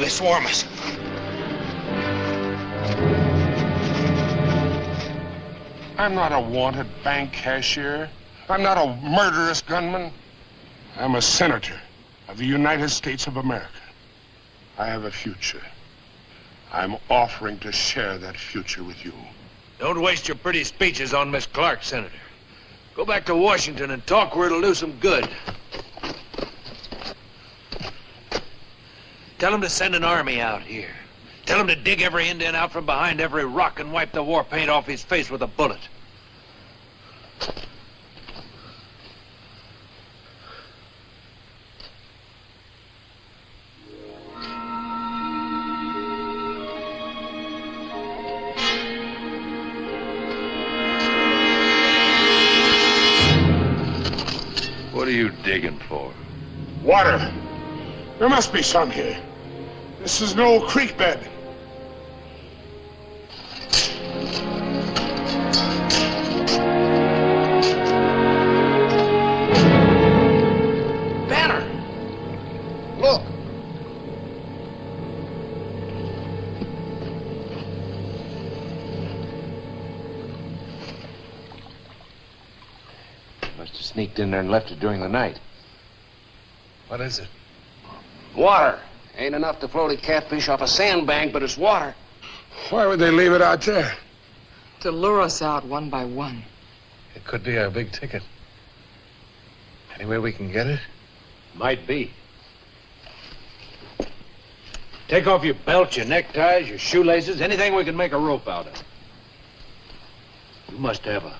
Swarm us. I'm not a wanted bank cashier. I'm not a murderous gunman. I'm a senator of the United States of America. I have a future. I'm offering to share that future with you. Don't waste your pretty speeches on Miss Clark, Senator. Go back to Washington and talk where it'll do some good. Tell them to send an army out here. Tell them to dig every Indian out from behind every rock and wipe the war paint off his face with a bullet. What are you digging for? Water. There must be some here. This is an old creek bed. Banner! Look! Must have sneaked in there and left it during the night. What is it? Water. Ain't enough to float a catfish off a sandbank, but it's water. Why would they leave it out there? To lure us out one by one. It could be our big ticket. Any way we can get it? Might be. Take off your belts, your neckties, your shoelaces, anything we can make a rope out of. You must have a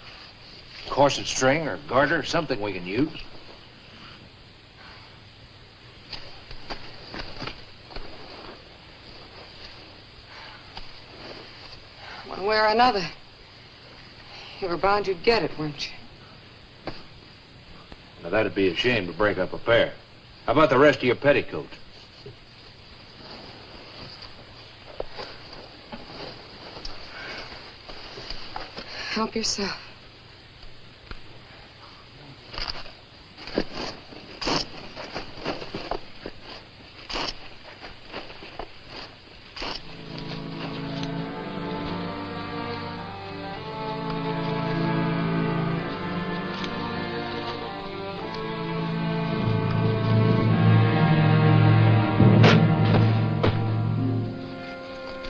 corset string or garter, something we can use. One way or another. You were bound you'd get it, weren't you? Now, that'd be a shame to break up a pair. How about the rest of your petticoat? Help yourself.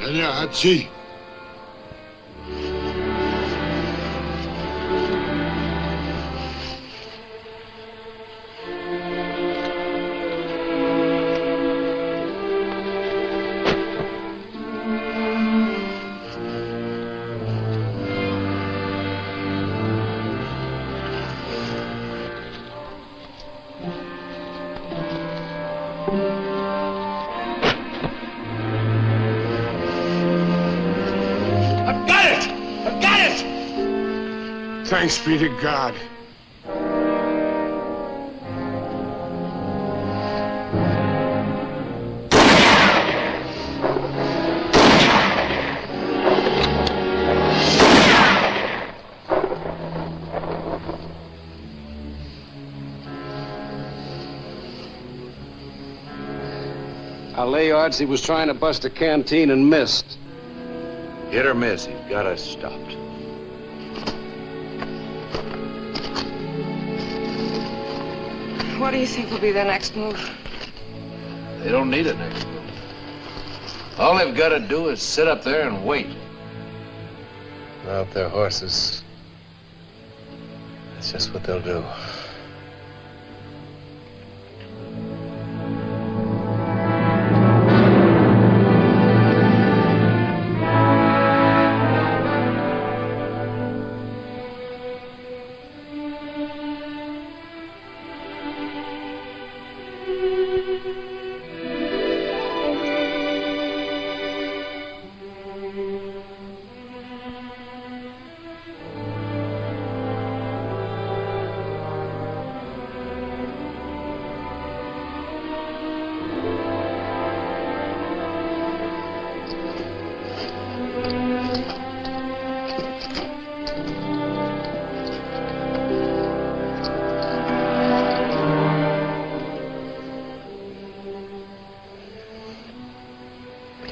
Yeah, I'd see. Thanks be to God. I'll lay odds he was trying to bust a canteen and missed. Hit or miss, he's got us stopped. What do you think will be their next move? They don't need a next move. All they've got to do is sit up there and wait. Mount their horses. That's just what they'll do.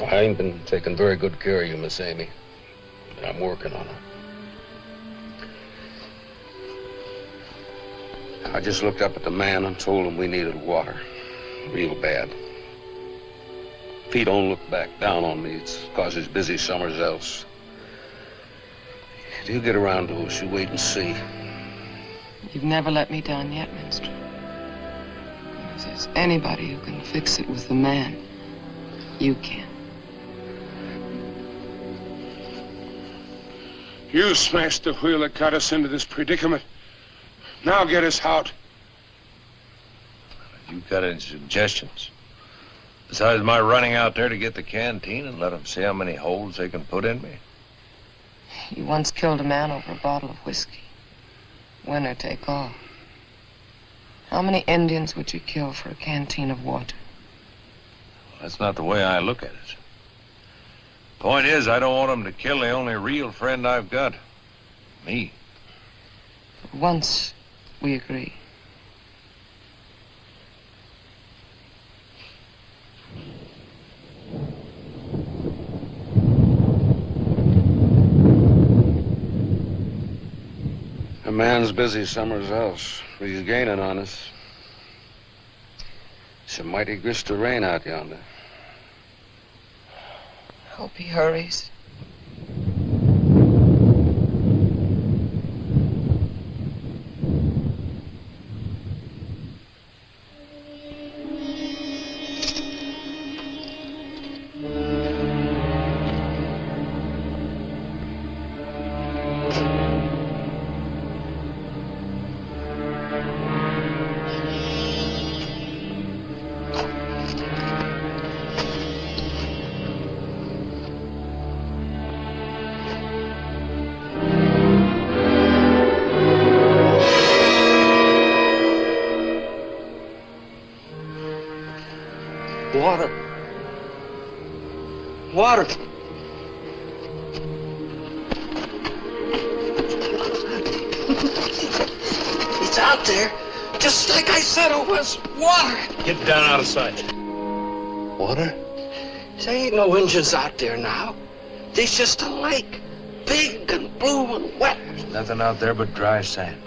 I ain't been taking very good care of you, Miss Amy. I'm working on it. I just looked up at the man and told him we needed water. Real bad. If he don't look back down on me, it's because he's busy somewhere else. He'll get around to us. You wait and see. You've never let me down yet, Minstrel. If there's anybody who can fix it with the man, you can. You smashed the wheel that got us into this predicament. Now get us out. You got any suggestions? Besides my running out there to get the canteen and let them see how many holes they can put in me? You once killed a man over a bottle of whiskey. Winner take all. How many Indians would you kill for a canteen of water? Well, that's not the way I look at it. Point is, I don't want them to kill the only real friend I've got. Me. For once, we agree. A man's busy somewhere else. He's gaining on us. It's a mighty grist of rain out yonder. Hope he hurries. Water. Water. It's out there, just like I said it was. Water. Get down out of sight. Water? There ain't no Injuns out there now. There's just a lake, big and blue and wet. There's nothing out there but dry sand.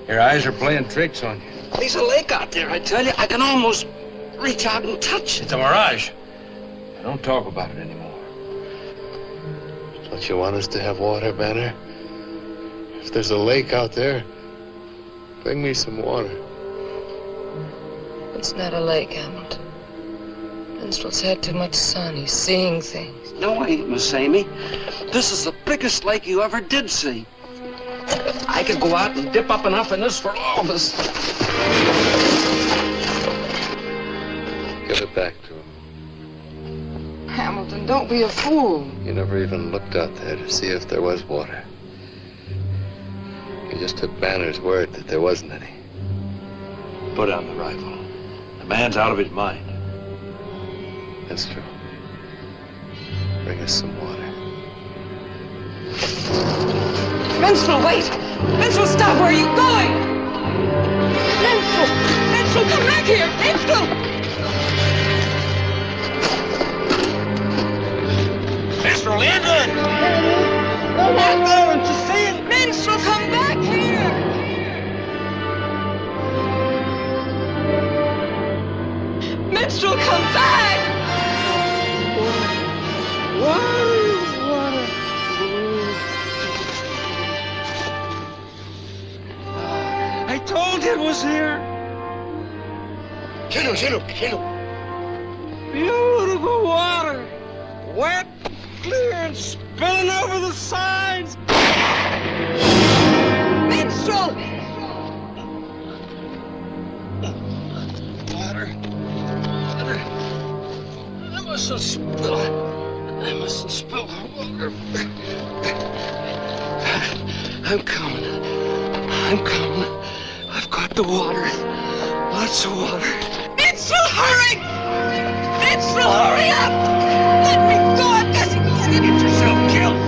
Your eyes are playing tricks on you. There's a lake out there, I tell you. I can almost reach out and touch it. It's a mirage. Don't talk about it anymore. Don't you want us to have water, Banner? If there's a lake out there, bring me some water. It's not a lake, Hamilton. Minstrel's had too much sun. He's seeing things. No, I ain't, Miss Amy. This is the biggest lake you ever did see. I could go out and dip up enough in this for all of us. Give it back to him. Hamilton, don't be a fool. You never even looked out there to see if there was water. You just took Banner's word that there wasn't any. Put down the rifle. The man's out of his mind. That's true. Bring us some water. Minstrel, wait! Minstrel, stop! Where are you going? Minstrel! Minstrel, come back here! Minstrel! Minstrel, England! Go back there and to see it! Minstrel, come back here! Minstrel, come back! Water! I told you it was here. Kill him. Beautiful water. Wet, clear, and spilling over the sides. Minstrel! Water. I mustn't spill the water. I'm coming. I've got the water. Lots of water. Minstrel, hurry! Minstrel, hurry up! Let me go! I've got to get yourself killed!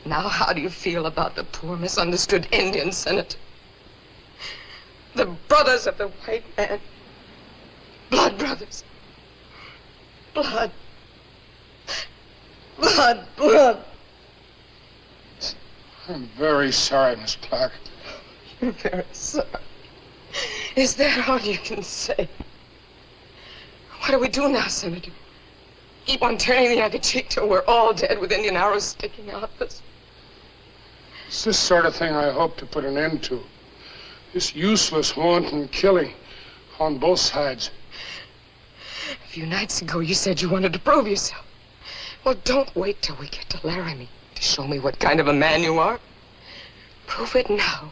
Now, how do you feel about the poor, misunderstood Indian senator? The brothers of the white man. Blood brothers. Blood. I'm very sorry, Miss Clark. You're very sorry. Is that all you can say? What do we do now, Senator? Keep on turning the other cheek till we're all dead with Indian arrows sticking out of us? It's this sort of thing I hope to put an end to. This useless, wanton killing on both sides. A few nights ago, you said you wanted to prove yourself. Well, don't wait till we get to Laramie to show me what kind of a man you are. Prove it now.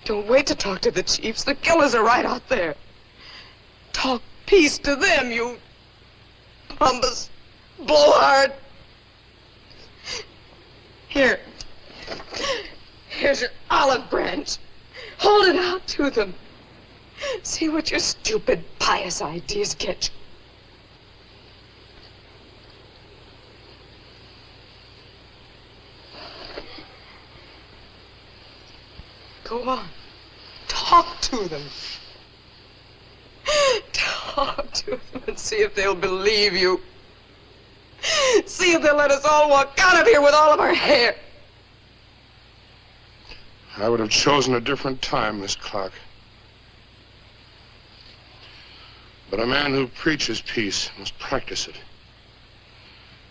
Don't wait to talk to the chiefs. The killers are right out there. Talk peace to them, you pompous, Blow hard. Here. Here's your olive branch. Hold it out to them. See what your stupid, pious ideas get you. Go on. Talk to them. Talk to them and see if they'll believe you. See if they'll let us all walk out of here with all of our hair. I would have chosen a different time, Miss Clark. But a man who preaches peace must practice it.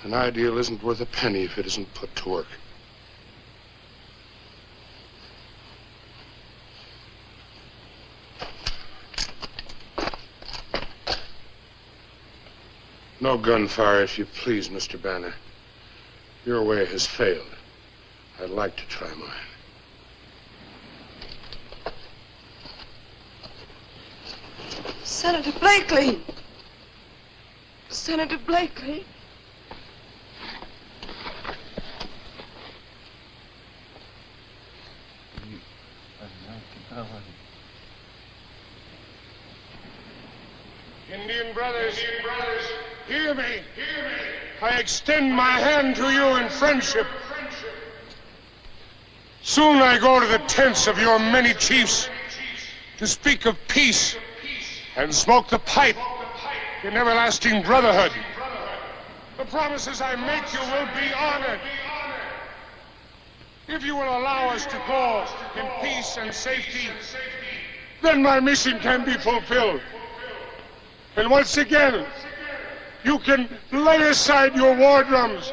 An ideal isn't worth a penny if it isn't put to work. No gunfire, if you please, Mr. Banner. Your way has failed. I'd like to try mine. Senator Blakely! Senator Blakely! Indian brothers, hear me. I extend my hand to you in friendship. Soon I go to the tents of your many chiefs to speak of peace and smoke the pipe in everlasting brotherhood. The promises I make you will be honored. If you will allow us to go in peace and safety, then my mission can be fulfilled. And once again, you can lay aside your war drums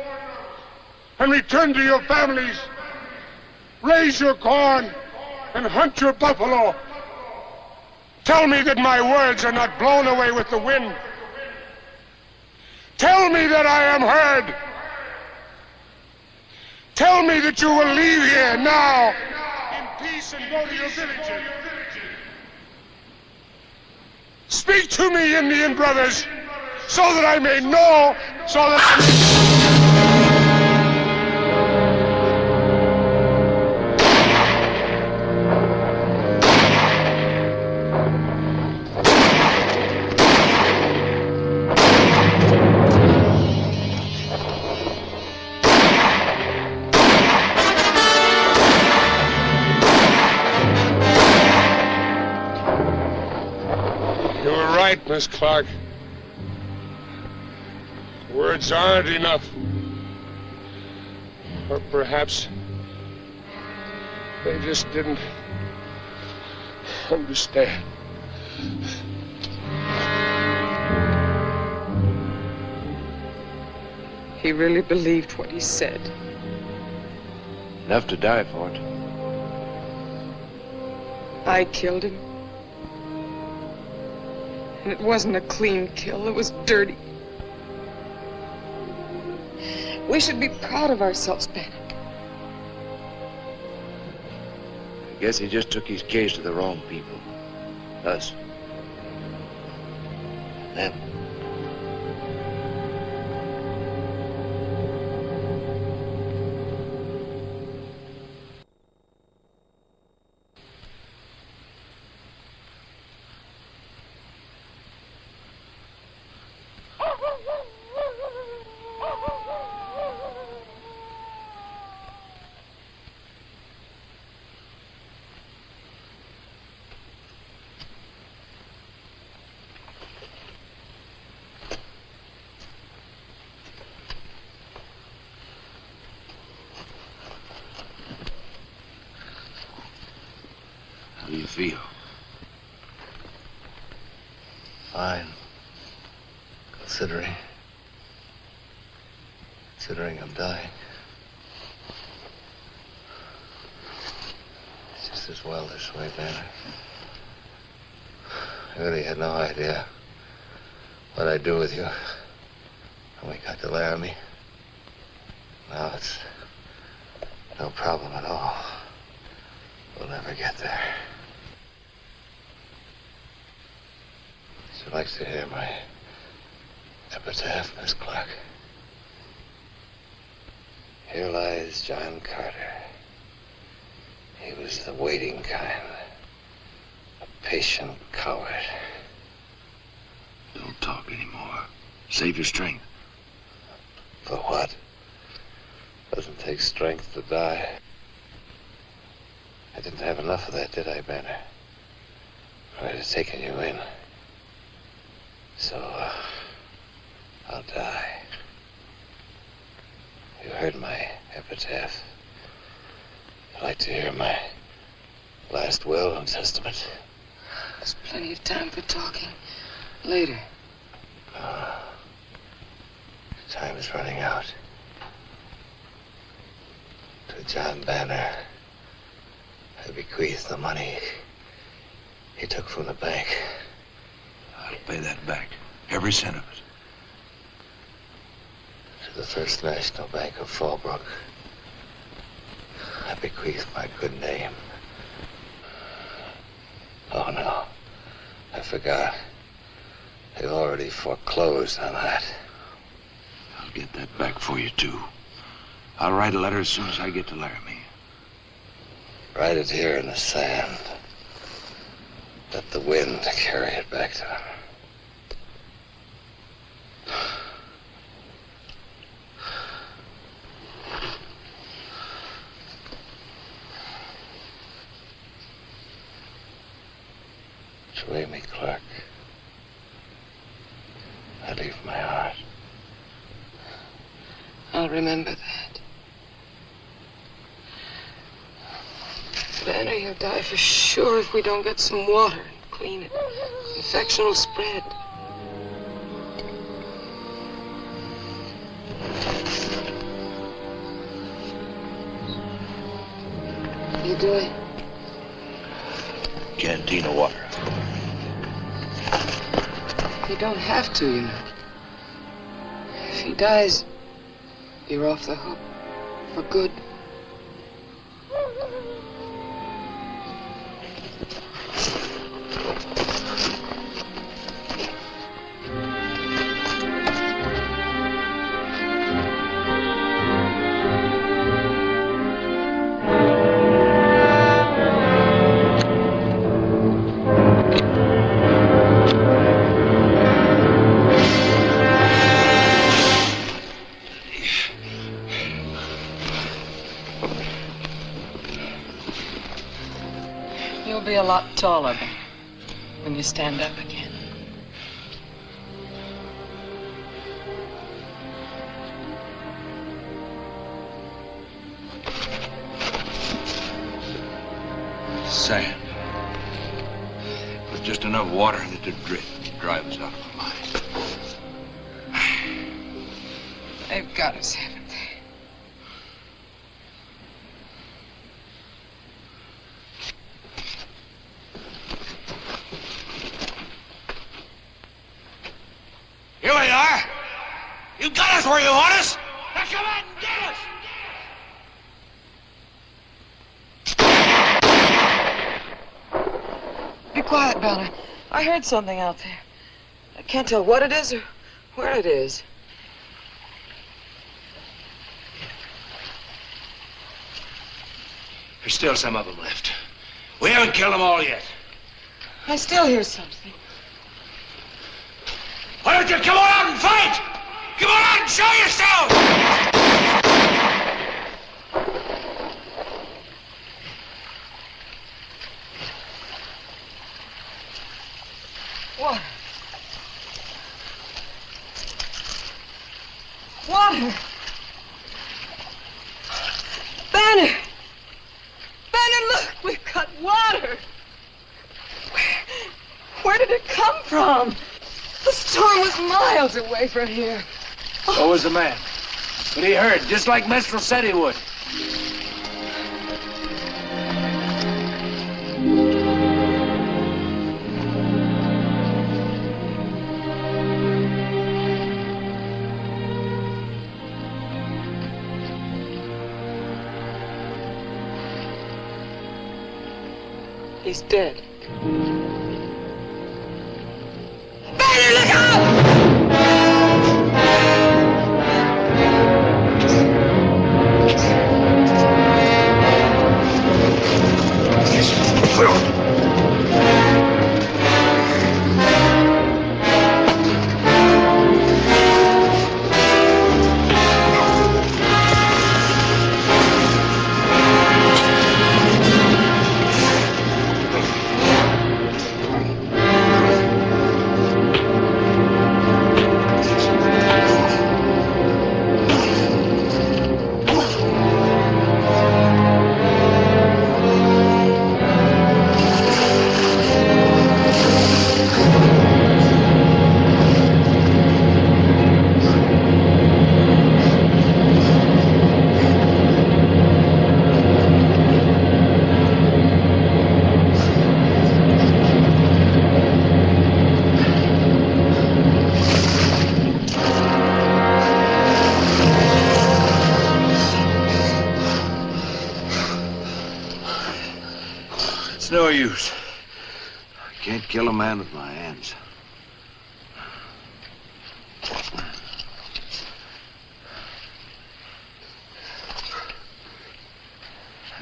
and return to your families, raise your corn, and hunt your buffalo. Tell me that my words are not blown away with the wind. Tell me that I am heard. Tell me that you will leave here now in peace and go to your villages. Speak to me, Indian brothers, so that I may know, so that I may... Miss Clark. Words aren't enough. Or perhaps they just didn't understand. He really believed what he said. Enough to die for it. I killed him. And it wasn't a clean kill, it was dirty. We should be proud of ourselves, Bannock. I guess he just took his case to the wrong people. Us. Them. How do you feel? Fine. Considering I'm dying. It's just as well this way, Banner. I really had no idea what I'd do with you when we got to Laramie. Now it's no problem at all. We'll never get there. She likes to hear my epitaph, Miss Clark. Here lies John Carter. He was the waiting kind. A patient coward. Don't talk anymore. Save your strength. For what? Doesn't take strength to die. I didn't have enough of that, did I, Banner? I'd have taken you in. So, I'll die. You heard my epitaph. I'd like to hear my last will and testament. There's plenty of time for talking. Later. Time is running out. To John Banner, I bequeath the money he took from the bank. I'll pay that back. Every cent of it. To the First National Bank of Fallbrook, I bequeath my good name. Oh, no. I forgot. They've already foreclosed on that. I'll get that back for you, too. I'll write a letter as soon as I get to Laramie. Write it here in the sand. Let the wind carry it back to them. Sway me, Clark. I leave my heart. I'll remember that. Banner, you'll die for sure if we don't get some water and clean it. Infection will spread. What are you doing? Canteen of water. You don't have to, you know. If he dies, you're off the hook. For good. You'll be a lot taller, Banner, when you stand up again. Sand. With just enough water in it to drip. Drive us out of our mind. They've got us, haven't they? Here we are. You got us where you want us. Now come out and get us. Be quiet, Banner. I heard something out there. I can't tell what it is or where it is. There's still some of them left. We haven't killed them all yet. I still hear something. Why don't you come on out and fight? Come on out and show yourself! Water. Water. Banner! Banner, look! We've got water! Where did it come from? The storm was miles away from here. So was the man. But he heard, just like Minstrel said he would. He's dead. Banner, look out! It's no use. I can't kill a man with my hands.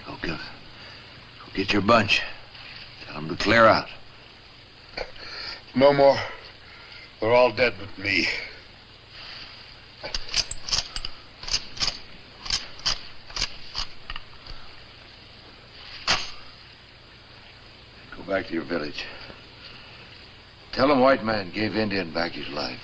Go get your bunch. Tell them to clear out. No more. They're all dead but me. Go back to your village. Tell them white man gave Indian back his life.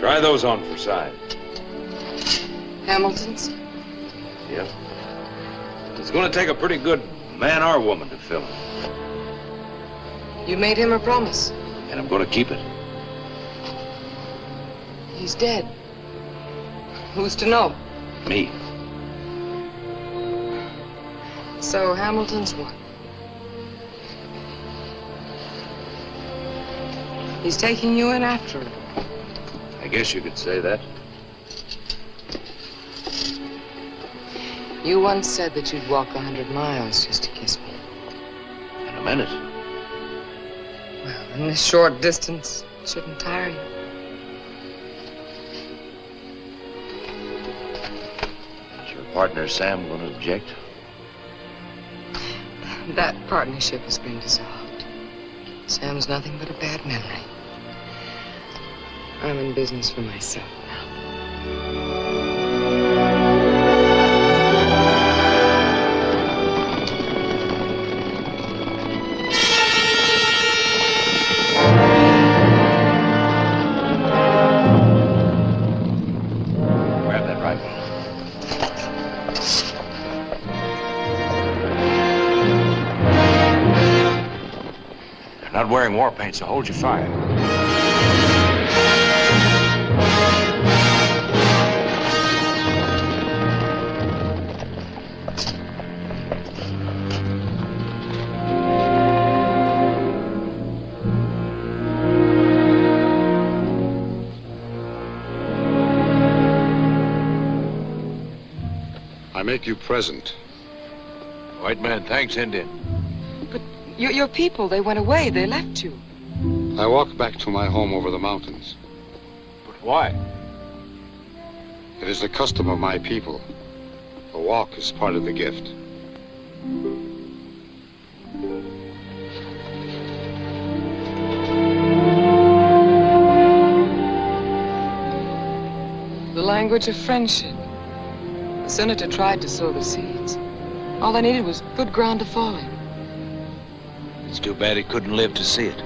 Try those on for size. Hamilton's? Yep. It's going to take a pretty good man or woman to fill them. You made him a promise. And I'm going to keep it. He's dead. Who's to know? Me. So Hamilton's what? He's taking you in after him. I guess you could say that. You once said that you'd walk 100 miles just to kiss me. In a minute. Well, in this short distance, it shouldn't tire you. Is your partner Sam going to object? That partnership has been dissolved. Sam's nothing but a bad memory. I'm in business for myself now. Grab that rifle. They're not wearing war paint, so hold your fire. I make you present. White man thanks Indian. But your people, they went away. They left you. I walk back to my home over the mountains. But why? It is the custom of my people. The walk is part of the gift. The language of friendship. The senator tried to sow the seeds. All they needed was good ground to fall in. It's too bad he couldn't live to see it.